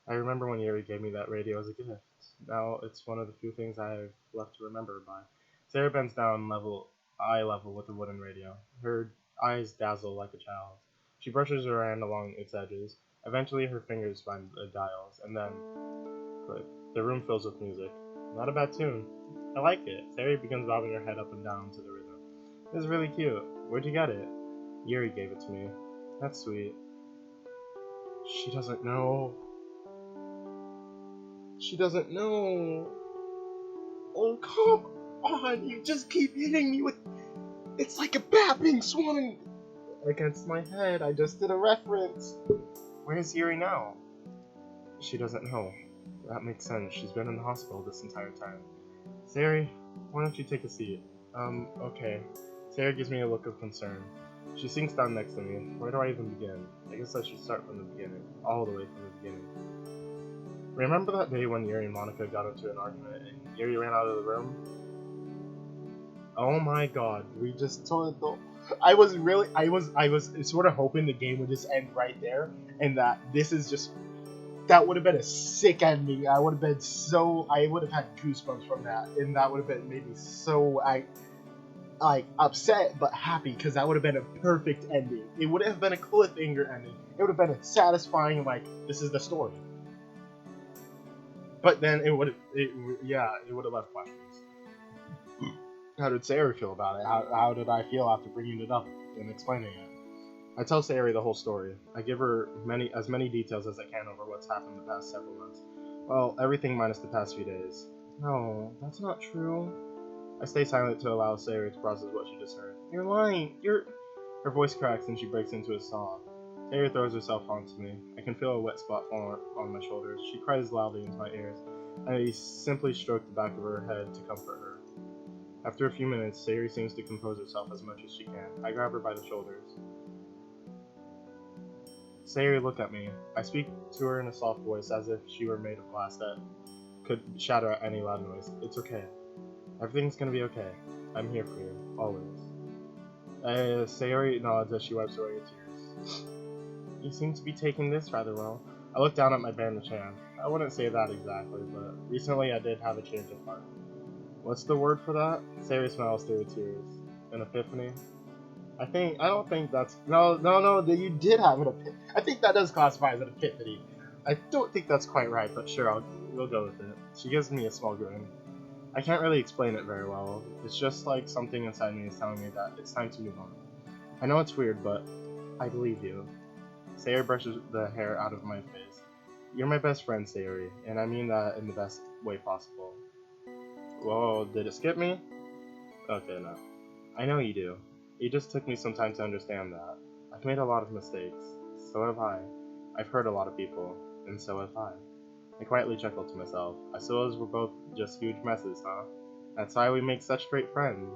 I remember when Yuri gave me that radio as a gift. Now it's one of the few things I have left to remember by. Sarah bends down eye level with the wooden radio. Her eyes dazzle like a child's. She brushes her hand along its edges. Eventually her fingers find the dials, and then the room fills with music. Not a bad tune. I like it. Sarah begins bobbing her head up and down to the rhythm. This is really cute. Where'd you get it? Yuri gave it to me. That's sweet. She doesn't know. She doesn't know. Oh, come on. You just keep hitting me with... It's like a bat being swung against my head. I just did a reference. Where's Yuri now? She doesn't know. That makes sense. She's been in the hospital this entire time. Sari, why don't you take a seat? Okay. Sarah gives me a look of concern. She sinks down next to me. Where do I even begin? I guess I should start from the beginning. All the way from the beginning. Remember that day when Yuri and Monica got into an argument and Yuri ran out of the room? Oh my god, we just told the. I was sort of hoping the game would just end right there, and that this is just. That would have been a sick ending. I would have had goosebumps from that, and that would have been made me so like upset but happy because that would have been a perfect ending. It would have been a cliffhanger ending. It would have been a satisfying like this is the story. But then it would have left questions. How did Sayori feel about it? How did I feel after bringing it up and explaining it? I tell Sayori the whole story. I give her as many details as I can over what's happened the past several months. Well, everything minus the past few days. No, that's not true. I stay silent to allow Sayori to process what she just heard. You're lying. Her voice cracks and she breaks into a sob. Sayori throws herself onto me. I can feel a wet spot fall on my shoulders. She cries loudly into my ears. I simply stroke the back of her head to comfort her. After a few minutes, Sayori seems to compose herself as much as she can. I grab her by the shoulders. Sayori, look at me. I speak to her in a soft voice as if she were made of glass that could shatter at any loud noise. It's okay. Everything's gonna be okay. I'm here for you, always. Sayori nods as she wipes away her tears. You seem to be taking this rather well. I look down at my bandaged hand. I wouldn't say that exactly, but recently I did have a change of heart. What's the word for that? Sayori smiles through her tears. An epiphany? I don't think that's... No, you did have an epiphany. I think that does classify as an epiphany. I don't think that's quite right, but sure, we'll go with it. She gives me a small grin. I can't really explain it very well. It's just like something inside me is telling me that it's time to move on. I know it's weird, but I believe you. Sayori brushes the hair out of my face. You're my best friend, Sayori, and I mean that in the best way possible. Whoa, did it skip me? Okay, no. I know you do. It just took me some time to understand that. I've made a lot of mistakes. So have I. I've hurt a lot of people, and so have I. I quietly chuckled to myself. I suppose we're both just huge messes, huh? That's why we make such great friends.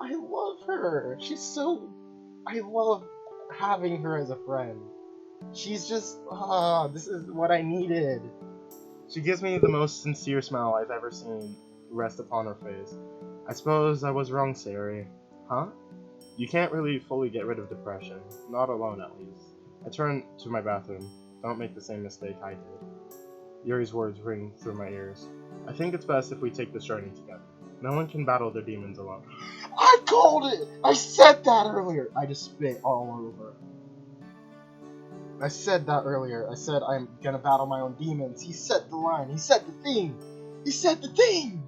I love her. I love having her as a friend. She's just, this is what I needed. She gives me the most sincere smile I've ever seen rest upon her face. I suppose I was wrong, Sayori. Huh? You can't really fully get rid of depression. Not alone, at least. I turn to my bathroom. Don't make the same mistake I did. Yuri's words ring through my ears. I think it's best if we take this journey together. No one can battle their demons alone. I called it! I said that earlier! I just spit all over. I said that earlier. I said I'm gonna battle my own demons. He said the line. He said the thing. He said the thing!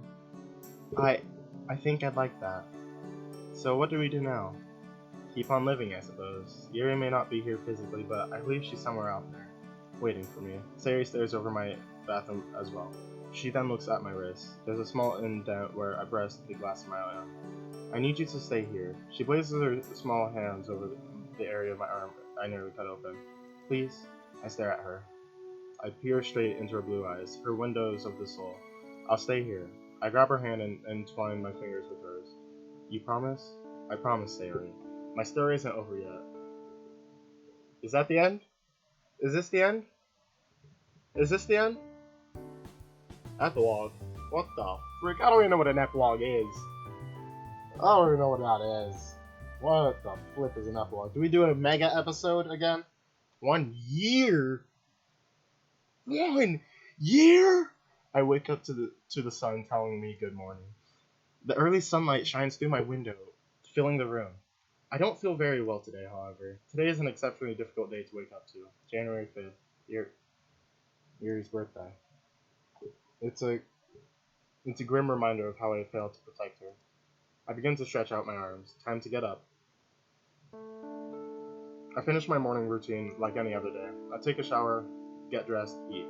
I think I'd like that. So what do we do now? Keep on living, I suppose. Yuri may not be here physically, but I believe she's somewhere out there, waiting for me. Sayori stares over my bathroom as well. She then looks at my wrist. There's a small indent where I pressed the glass of my eye on. I need you to stay here. She places her small hands over the area of my arm I nearly cut open. Please? I stare at her. I peer straight into her blue eyes, her windows of the soul. I'll stay here. I grab her hand and entwine my fingers with hers. You promise? I promise, Sayori. My story isn't over yet. Is that the end? Is this the end? Is this the end? Epilogue? What the frick? I don't even know what an epilogue is. I don't even know what that is. What the flip is an epilogue? Do we do a mega episode again? 1 year? 1 year? I wake up to the sun telling me good morning. The early sunlight shines through my window, filling the room. I don't feel very well today, however. Today is an exceptionally difficult day to wake up to. January 5th, Yuri's birthday. It's a grim reminder of how I failed to protect her. I begin to stretch out my arms. Time to get up. I finish my morning routine like any other day. I take a shower, get dressed, eat.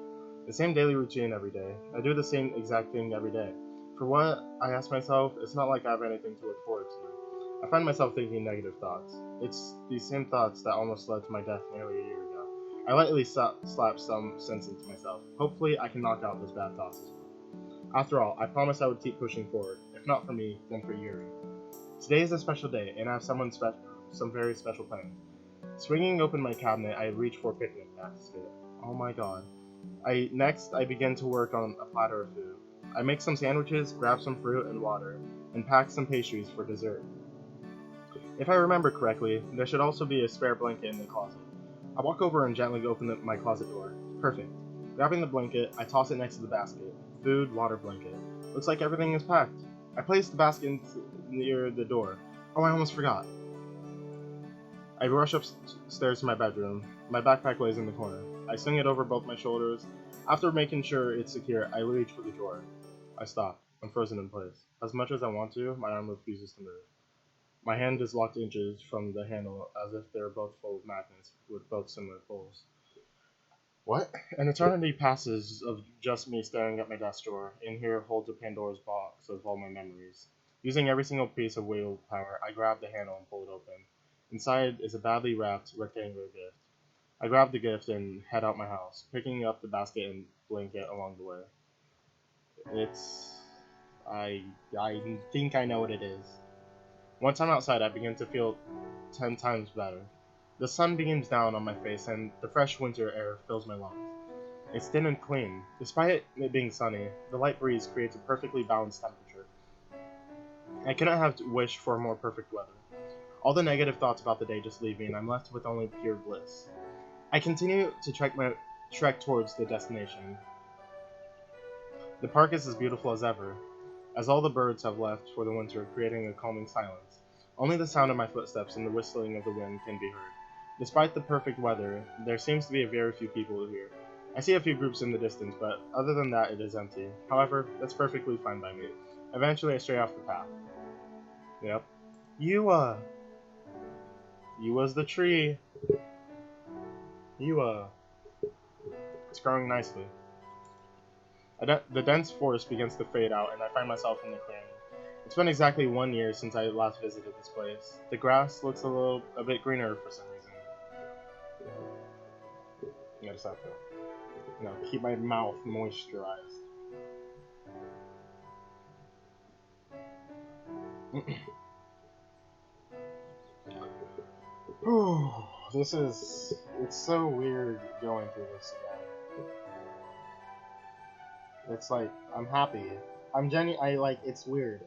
The same daily routine every day. I do the same exact thing every day. For what, I ask myself, it's not like I have anything to look forward to. I find myself thinking negative thoughts. It's these same thoughts that almost led to my death nearly a year ago. I lightly slap some sense into myself. Hopefully I can knock out those bad thoughts as well. After all, I promised I would keep pushing forward. If not for me, then for Yuri. Today is a special day, and I have some very special plans. Swinging open my cabinet, I reach for a picnic basket. Oh my god. Next, I begin to work on a platter of food. I make some sandwiches, grab some fruit and water. and pack some pastries for dessert. If I remember correctly, there should also be a spare blanket in the closet. I walk over and gently open my closet door. Perfect. Grabbing the blanket, I toss it next to the basket. Food, water, blanket. Looks like everything is packed. I place the basket near the door. Oh, I almost forgot. I rush upstairs to my bedroom. My backpack lays in the corner. I swing it over both my shoulders. After making sure it's secure, I reach for the drawer. I stop. I'm frozen in place. As much as I want to, my arm refuses to move. My hand is locked inches from the handle, as if they're both full of magnets, with both similar pulls. What? An eternity passes of just me staring at my desk drawer. In here holds a Pandora's box of all my memories. Using every single piece of willpower, I grab the handle and pull it open. Inside is a badly wrapped rectangular gift. I grab the gift and head out my house, picking up the basket and blanket along the way. I think I know what it is. Once I'm outside, I begin to feel 10 times better. The sun beams down on my face, and the fresh winter air fills my lungs. It's thin and clean. Despite it being sunny, the light breeze creates a perfectly balanced temperature. I couldn't have wished for more perfect weather. All the negative thoughts about the day just leave me, and I'm left with only pure bliss. I continue to trek towards the destination. The park is as beautiful as ever, as all the birds have left for the winter, creating a calming silence. Only the sound of my footsteps and the whistling of the wind can be heard. Despite the perfect weather, there seems to be very few people here. I see a few groups in the distance, but other than that, it is empty. However, that's perfectly fine by me. Eventually, I stray off the path. Yep. You was the tree. It's growing nicely. The dense forest begins to fade out, and I find myself in the clearing. It's been exactly 1 year since I last visited this place. The grass looks a bit greener for some reason. I just have to, keep my mouth moisturized. It's so weird going through this again. It's like, I'm happy. It's weird.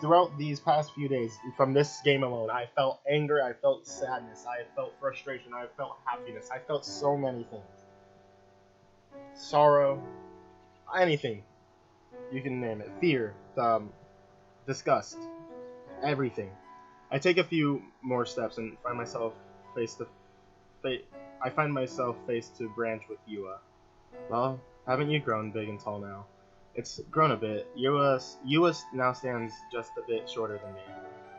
Throughout these past few days, from this game alone, I felt anger, I felt sadness, I felt frustration, I felt happiness, I felt so many things. Sorrow, anything. You can name it. Fear, disgust, everything. I take a few more steps and find myself face to branch with Yua. Well, haven't you grown big and tall now? It's grown a bit. Yua now stands just a bit shorter than me.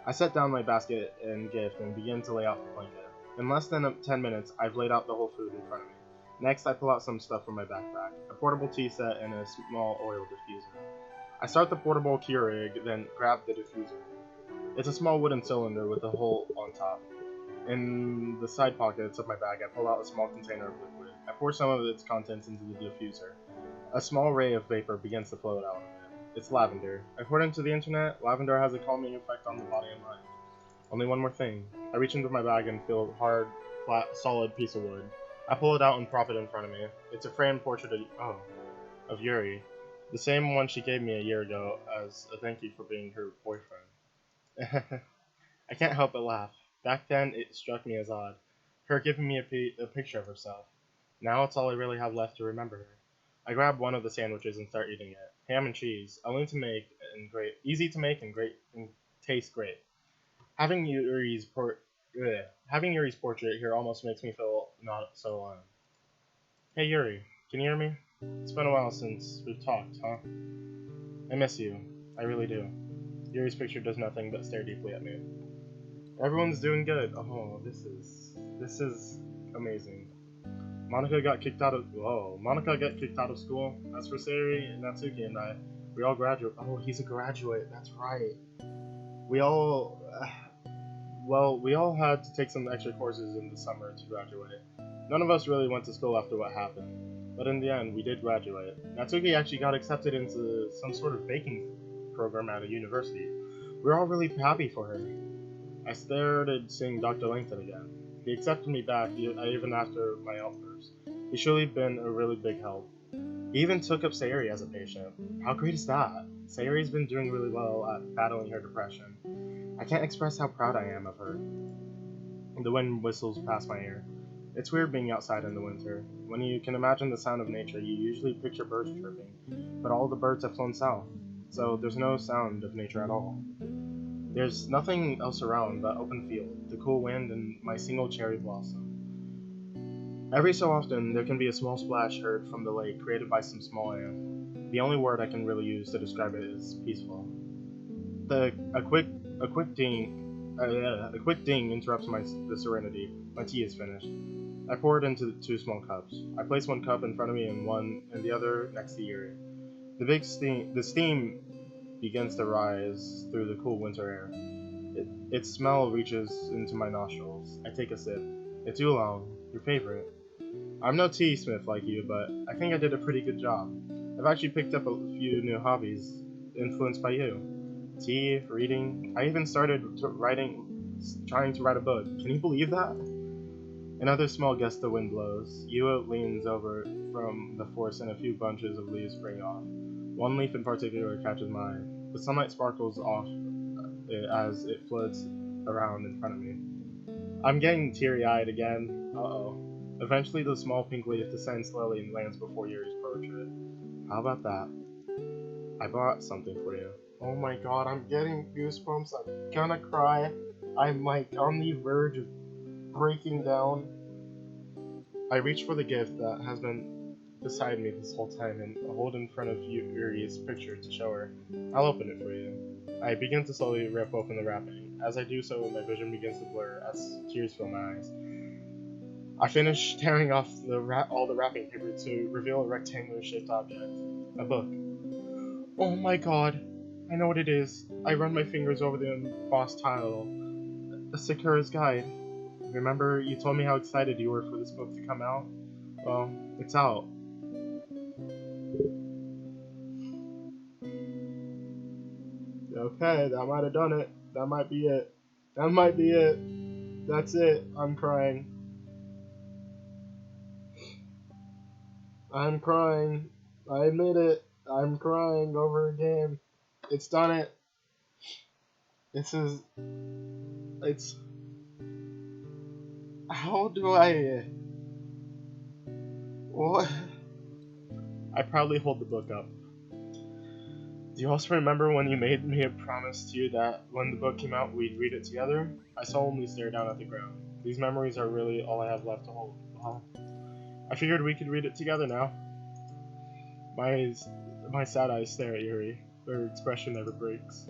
I set down my basket and gift and begin to lay out the blanket. In less than 10 minutes, I've laid out the whole food in front of me. Next, I pull out some stuff from my backpack, a portable tea set and a small oil diffuser. I start the portable Keurig, then grab the diffuser. It's a small wooden cylinder with a hole on top. In the side pockets of my bag, I pull out a small container of liquid. I pour some of its contents into the diffuser. A small ray of vapor begins to float out of it. It's lavender. According to the internet, lavender has a calming effect on the body and mind. Only one more thing. I reach into my bag and feel a hard, flat, solid piece of wood. I pull it out and prop it in front of me. It's a framed portrait of Yuri, the same one she gave me a year ago as a thank you for being her boyfriend. I can't help but laugh. Back then, it struck me as odd. Her giving me a picture of herself. Now it's all I really have left to remember her. I grab one of the sandwiches and start eating it. Ham and cheese, easy to make and taste great. Having Yuri's portrait here almost makes me feel not so alone. Hey Yuri, can you hear me? It's been a while since we've talked, huh? I miss you. I really do. Yuri's picture does nothing but stare deeply at me. Everyone's doing good. Oh, this is amazing. Monica got kicked out of school. As for Sari, Natsuki, and I, we all graduate. Oh, he's a graduate. That's right. We all had to take some extra courses in the summer to graduate. None of us really went to school after what happened, but in the end, we did graduate. Natsuki actually got accepted into some sort of baking program at a university. We're all really happy for her. I started seeing Dr. Langton again. He accepted me back even after my outburst. He's surely been a really big help. He even took up Sayuri as a patient. How great is that? Sayori's been doing really well at battling her depression. I can't express how proud I am of her. The wind whistles past my ear. It's weird being outside in the winter. When you can imagine the sound of nature, you usually picture birds chirping, but all the birds have flown south, so there's no sound of nature at all. There's nothing else around but open field, the cool wind, and my single cherry blossom. Every so often, there can be a small splash heard from the lake created by some small ant. The only word I can really use to describe it is peaceful. A quick ding interrupts the serenity. My tea is finished. I pour it into 2 small cups. I place 1 cup in front of me and the other next to Yuri. The steam begins to rise through the cool winter air. Its smell reaches into my nostrils. I take a sip. It's oolong, your favorite. I'm no tea smith like you, but I think I did a pretty good job. I've actually picked up a few new hobbies influenced by you. Tea, reading. I even started trying to write a book. Can you believe that? Another small gust of wind blows. Yua leans over from the forest and a few bunches of leaves spring off. One leaf in particular catches my eye. The sunlight sparkles off as it floats around in front of me. I'm getting teary-eyed again. Uh-oh. Eventually the small pink leaf descends slowly and lands before Yuri's portrait. How about that? I bought something for you. Oh my god, I'm getting goosebumps. I'm gonna cry. I'm like on the verge of breaking down. I reach for the gift that has been beside me this whole time and hold in front of Yuri's picture to show her. I'll open it for you. I begin to slowly rip open the wrapping. As I do so, my vision begins to blur as tears fill my eyes. I finish tearing off all the wrapping paper to reveal a rectangular-shaped object. A book. Oh my god. I know what it is. I run my fingers over the embossed title. A Sakura's Guide. Remember, you told me how excited you were for this book to come out? Well, it's out. Okay, that might have done it. That might be it. That might be it. That's it. I'm crying. I'm crying. I admit it. I'm crying over again. It's done it. It's... How do I... What? I proudly hold the book up. Do you also remember when you made me a promise to you that when the book came out we'd read it together? I solemnly stare down at the ground. These memories are really all I have left to hold. Well, I figured we could read it together now. My sad eyes stare at Yuri. Her expression never breaks.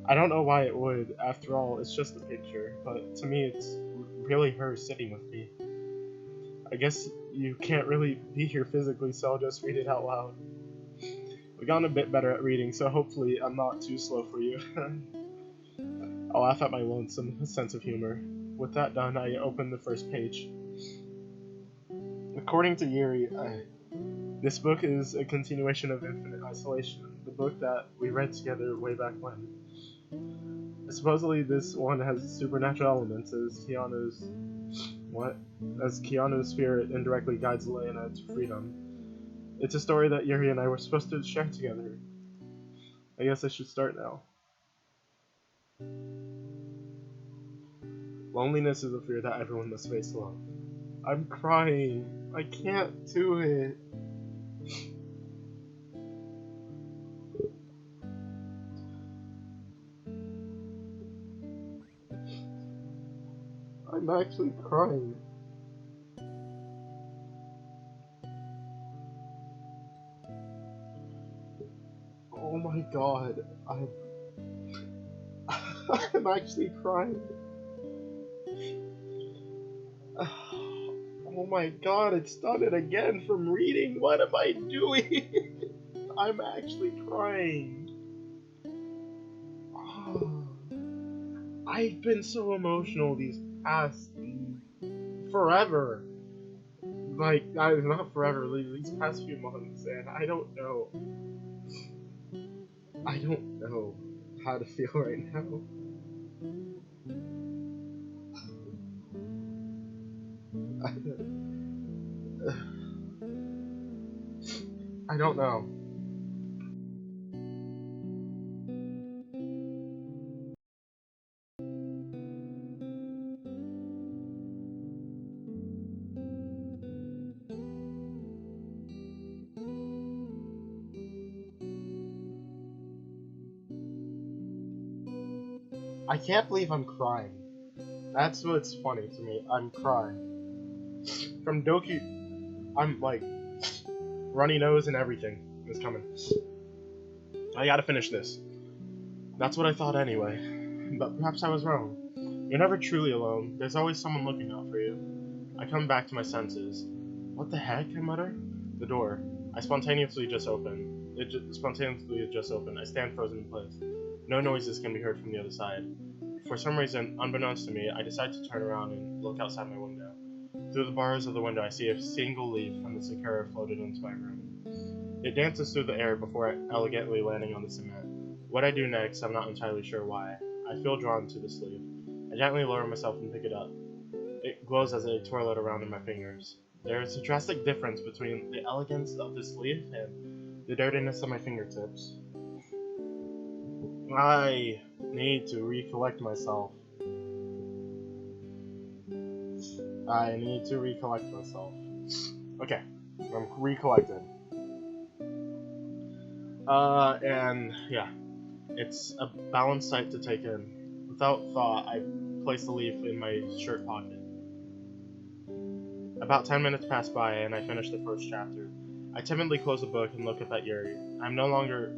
I don't know why it would. After all, it's just a picture, but to me it's really her sitting with me. I guess you can't really be here physically, so I'll just read it out loud. We've gotten a bit better at reading, so hopefully I'm not too slow for you. I'll laugh at my lonesome sense of humor. With that done, I open the first page. According to Yuri, this book is a continuation of Infinite Isolation, the book that we read together way back when. Supposedly this one has supernatural elements as Keanu's spirit indirectly guides Elena to freedom. It's a story that Yuri and I were supposed to share together. I guess I should start now. Loneliness is a fear that everyone must face alone. I'm crying. I can't do it. I'm actually crying. Oh my god, I'm actually crying. Oh my god, it's done it again from reading. What am I doing? I'm actually crying. I've been so emotional these past forever. Like, not forever, these past few months, and I don't know how to feel right now. I don't know. I can't believe I'm crying. That's what's funny to me. I'm crying. From Doki, I'm like, runny nose and everything is coming. I gotta finish this. That's what I thought anyway. But perhaps I was wrong. You're never truly alone. There's always someone looking out for you. I come back to my senses. What the heck? I mutter. The door. I spontaneously just open. Spontaneously just open. I stand frozen in place. No noises can be heard from the other side. For some reason, unbeknownst to me, I decide to turn around and look outside my window. Through the bars of the window, I see a single leaf from the sakura floated into my room. It dances through the air before elegantly landing on the cement. What I do next, I'm not entirely sure why. I feel drawn to this leaf. I gently lower myself and pick it up. It glows as I twirl it around in my fingers. There is a drastic difference between the elegance of this leaf and the dirtiness of my fingertips. I need to recollect myself. Okay, I'm recollected. And yeah, it's a balanced sight to take in. Without thought, I place the leaf in my shirt pocket. About 10 minutes pass by and I finish the first chapter. I timidly close the book and look up at Yuri. I'm no longer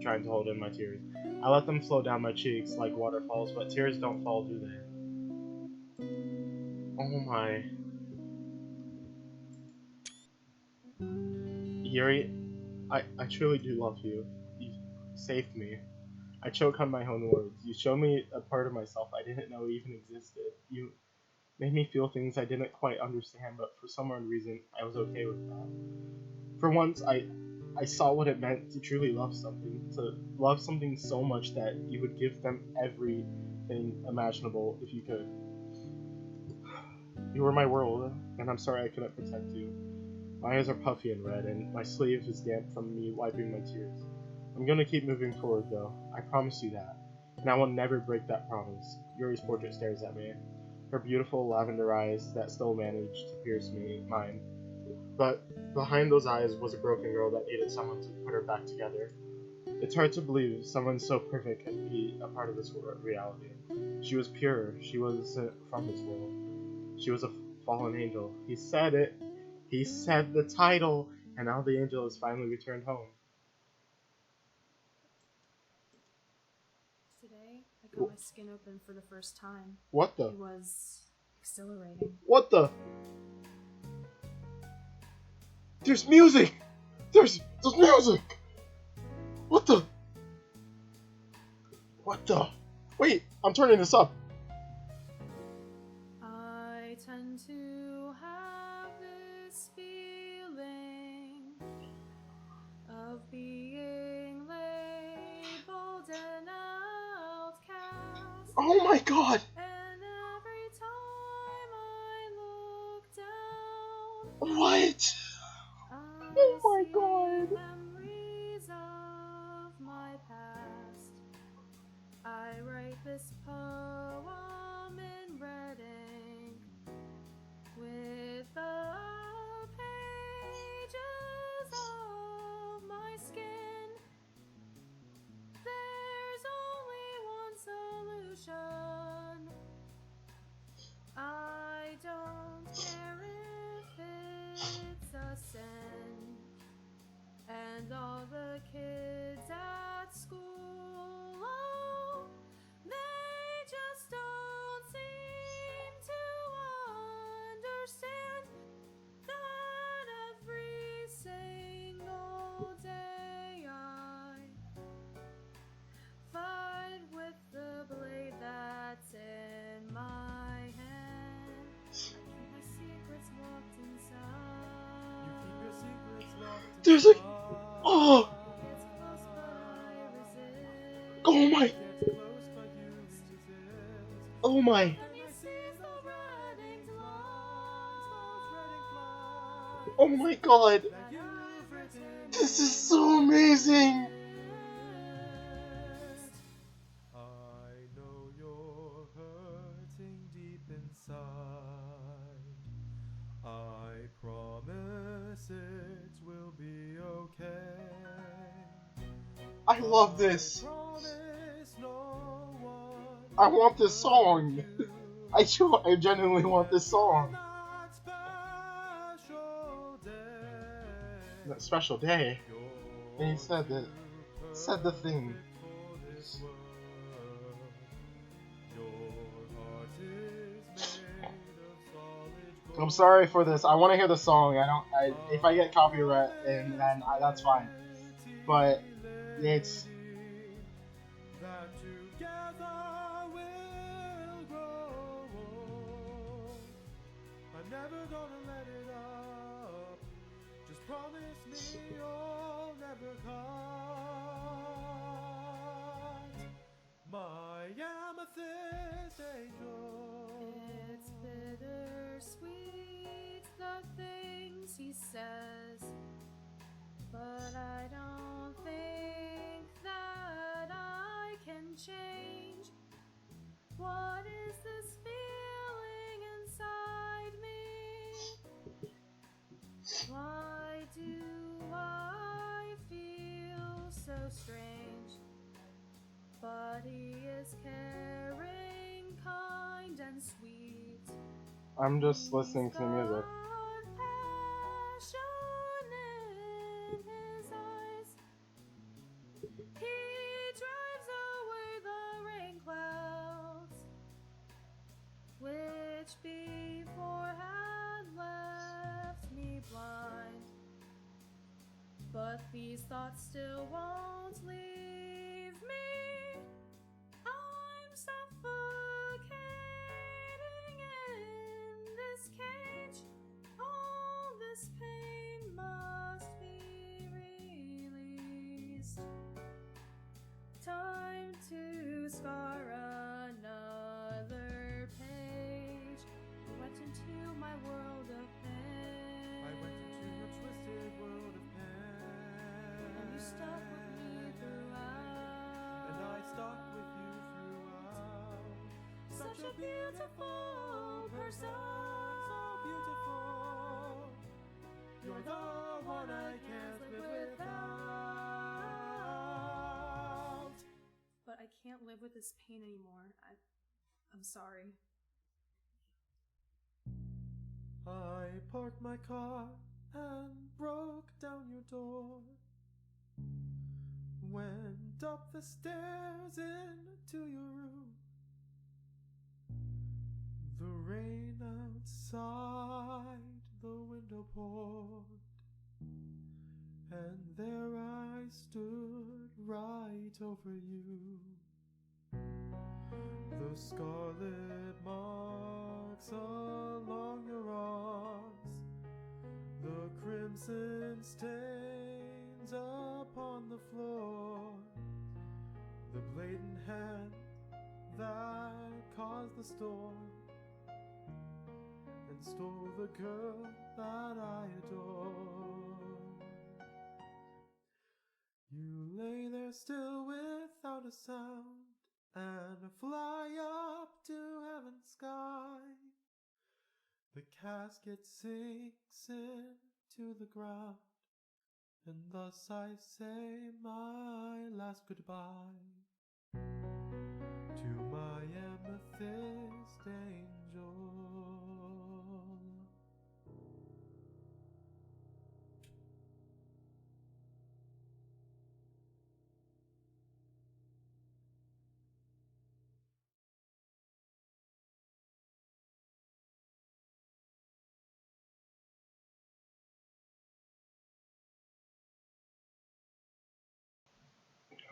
trying to hold in my tears. I let them flow down my cheeks like waterfalls, but tears don't fall, do they? Oh my. Yuri, I truly do love you. You saved me. I choke on my own words. You showed me a part of myself I didn't know even existed. You made me feel things I didn't quite understand, but for some odd reason, I was okay with that. For once, I saw what it meant to truly love something so much that you would give them everything imaginable if you could. You were my world, and I'm sorry I couldn't protect you. My eyes are puffy and red, and my sleeve is damp from me wiping my tears. I'm gonna keep moving forward, though. I promise you that. And I will never break that promise. Yuri's portrait stares at me. Her beautiful lavender eyes that still managed to pierce mine. But behind those eyes was a broken girl that needed someone to put her back together. It's hard to believe someone so perfect could be a part of this reality. She was pure. She wasn't from this world. She was a fallen angel. He said it. He said the title, and now the angel has finally returned home. Today, I cut my skin open for the first time. What the? It was exhilarating. What the? There's music! There's music! What the? What the? Wait, I'm turning this up. I tend to have this feeling of being labeled an outcast. Oh my god! And every time I look down, What? Oh my god! Memories of my past. I write this poem in red ink with the pages of my skin. There's only one solution. I don't care if it's a sin. And all the kids at school, oh, they just don't seem to understand that every single day I fight with the blade that's in my hand. I keep my secrets locked inside. You keep your secrets locked inside. There's a... Oh! Oh my... Oh my... Oh my god! This is so amazing! I know you're hurting deep inside. I promise it will be okay. I love this! Promise no one I want this song. I genuinely want this song. That special day. And he said the thing. I'm sorry for this. I want to hear the song. If I get copyright, and then that's fine. But it's. That together we'll grow. I'm never gonna let it up. Just promise me you'll never cut my amethyst angel. It's bittersweet, the things he says, but I don't think that I can change. What is this feeling inside me? Why do I feel so strange? But he is caring, kind, and sweet. I'm just listening to the music. Passion in his eyes. He drives away the rain clouds, which before had left me blind. But these thoughts still won't leave me. I'm suffocating in this cage. All this pain must be released. Time to scar another page. You went into my world of pain. I went into your twisted world of pain. And you stuck with me throughout. And I stuck with you throughout. Such a beautiful person. So beautiful. You're the one I can't live without. But I can't live with this pain anymore. I'm sorry. I parked my car and broke down your door. Went up the stairs into your room. The rain outside the window poured, and there I stood right over you. The scarlet marks along your arms, the crimson stains upon the floor, the blatant hand that caused the storm and stole the girl that I adore. You lay there still without a sound, and fly up to heaven's sky. The casket sinks into the ground, and thus I say my last goodbye to my amethyst angel.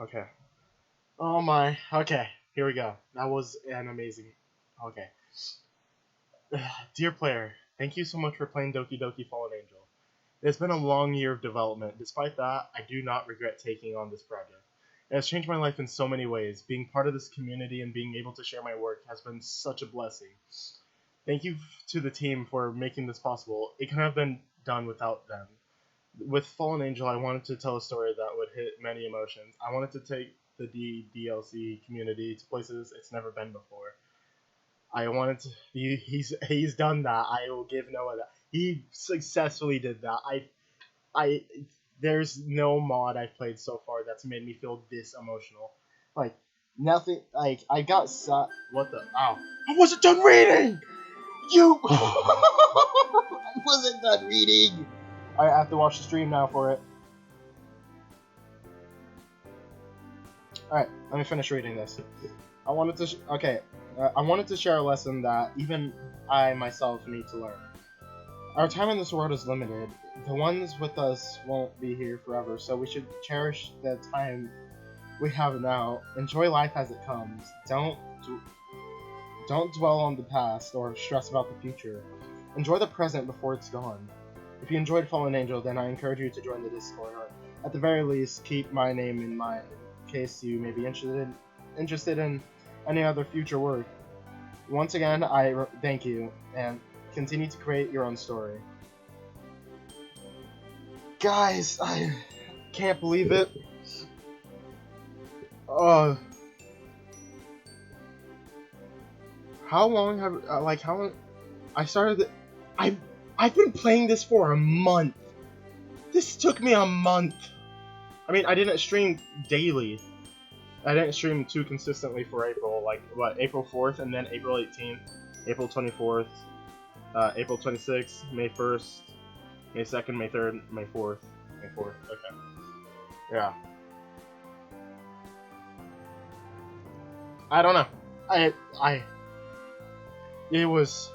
Okay. Oh my. Okay. Here we go. That was an amazing. Okay. Dear player, thank you so much for playing Doki Doki Fallen Angel. It's been a long year of development. Despite that, I do not regret taking on this project. It has changed my life in so many ways. Being part of this community and being able to share my work has been such a blessing. Thank you to the team for making this possible. It couldn't have been done without them. With Fallen Angel, I wanted to tell a story that would hit many emotions. I wanted to take the DLC community to places it's never been before. I wanted to. He's done that. I will give Noah that. He successfully did that. I there's no mod I've played so far that's made me feel this emotional. Like Nothing, like, I got what the, ow. I wasn't done reading! You! I wasn't done reading! I have to watch the stream now for it. Alright, let me finish reading this. I wanted to, I wanted to share a lesson that even I myself need to learn. Our time in this world is limited. The ones with us won't be here forever, so we should cherish the time we have now. Enjoy life as it comes. Don't dwell on the past or stress about the future. Enjoy the present before it's gone. If you enjoyed Fallen Angel, then I encourage you to join the Discord, or at the very least, keep my name in mind in case you may be interested in any other future work. Once again, I thank you, and continue to create your own story. Guys, I can't believe it. How long have how long? I started. I've been playing this for a month. This took me a month. I mean, I didn't stream daily. I didn't stream too consistently for April. Like what? April 4th, and then April 18th, April 24th, April 26th, May 1st, May 2nd, May 3rd, May 4th, May 4th. Okay. Yeah. I don't know. It was.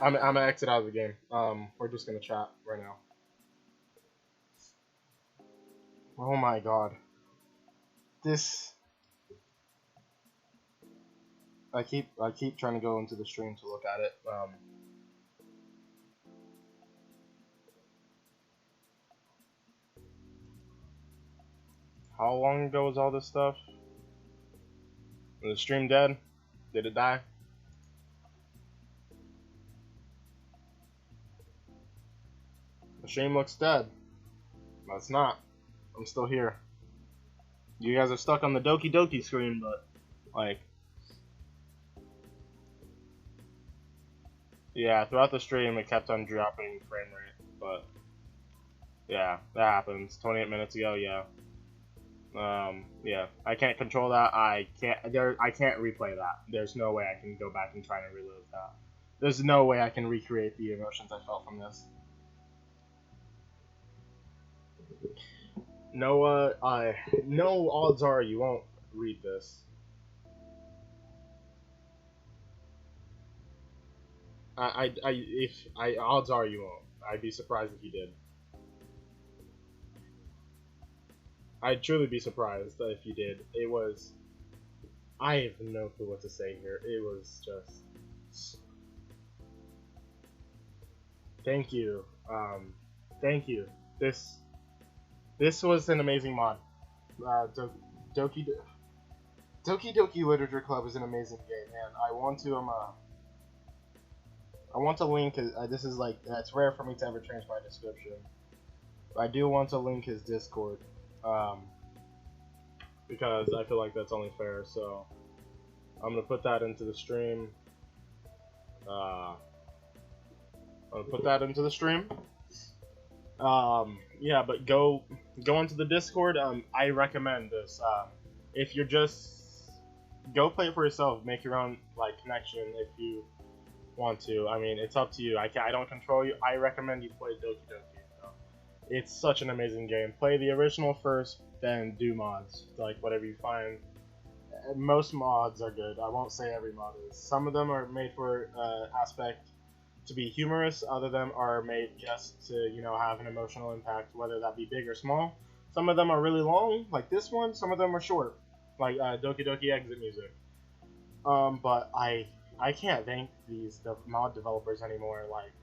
I'm gonna exit out of the game. We're just gonna chat right now. Oh my god. This. I keep trying to go into the stream to look at it. How long ago was all this stuff? Was the stream dead? Did it die? The stream looks dead. No, it's not. I'm still here. You guys are stuck on the Doki Doki screen, but, like... Yeah, throughout the stream it kept on dropping frame rate, but... Yeah, that happens. 28 minutes ago, yeah. Yeah. I can't control that. I can't replay that. There's no way I can go back and try to relive that. There's no way I can recreate the emotions I felt from this. Noah, no odds are you won't read this. Odds are you won't. I'd be surprised if you did. I'd truly be surprised if you did. It was, I have no clue what to say here. It was just, thank you. Thank you. This was an amazing mod. Doki Doki Literature Club is an amazing game, man. I want to link. This is like, it's rare for me to ever change my description. But I do want to link his Discord, because I feel like that's only fair. So I'm gonna put that into the stream. Yeah, but go into the Discord. I recommend this. If you're just go play it for yourself, make your own like connection if you want to. I mean, it's up to you. I don't control you. I recommend you play Doki Doki. It's such an amazing game. Play the original first, then do mods. Like whatever you find. Most mods are good. I won't say every mod is. Some of them are made for aspect to be humorous. Other them are made just to, you know, have an emotional impact, whether that be big or small. Some of them are really long, like this one. Some of them are short, like Doki Doki Exit Music. But I can't thank these mod developers anymore. Like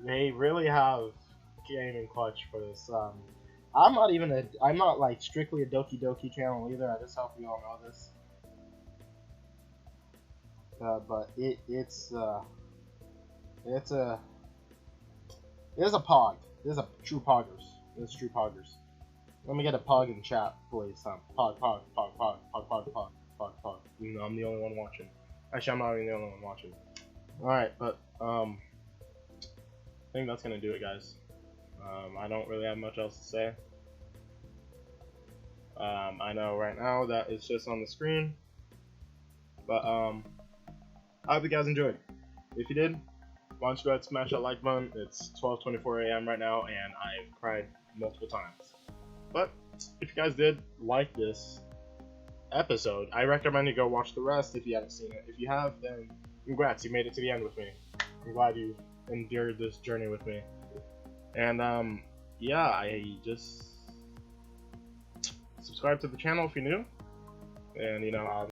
they really have game in clutch for this. I'm not like strictly a Doki Doki channel either. I just hope you all know this. But it's a pog. There's a true poggers. There's true poggers. Let me get a pog in chat, please. Pog. You know, I'm the only one watching. Actually, I'm not even the only one watching. Alright, but I think that's gonna do it, guys. I don't really have much else to say. I know right now that it's just on the screen, but I hope you guys enjoyed. If you did, why don't you go ahead and smash that like button. It's 12:24 a.m. right now, and I've cried multiple times. But if you guys did like this episode, I recommend you go watch the rest if you haven't seen it. If you have, then congrats, you made it to the end with me. I'm glad you endured this journey with me. And yeah, I just subscribe to the channel if you're new, and I'll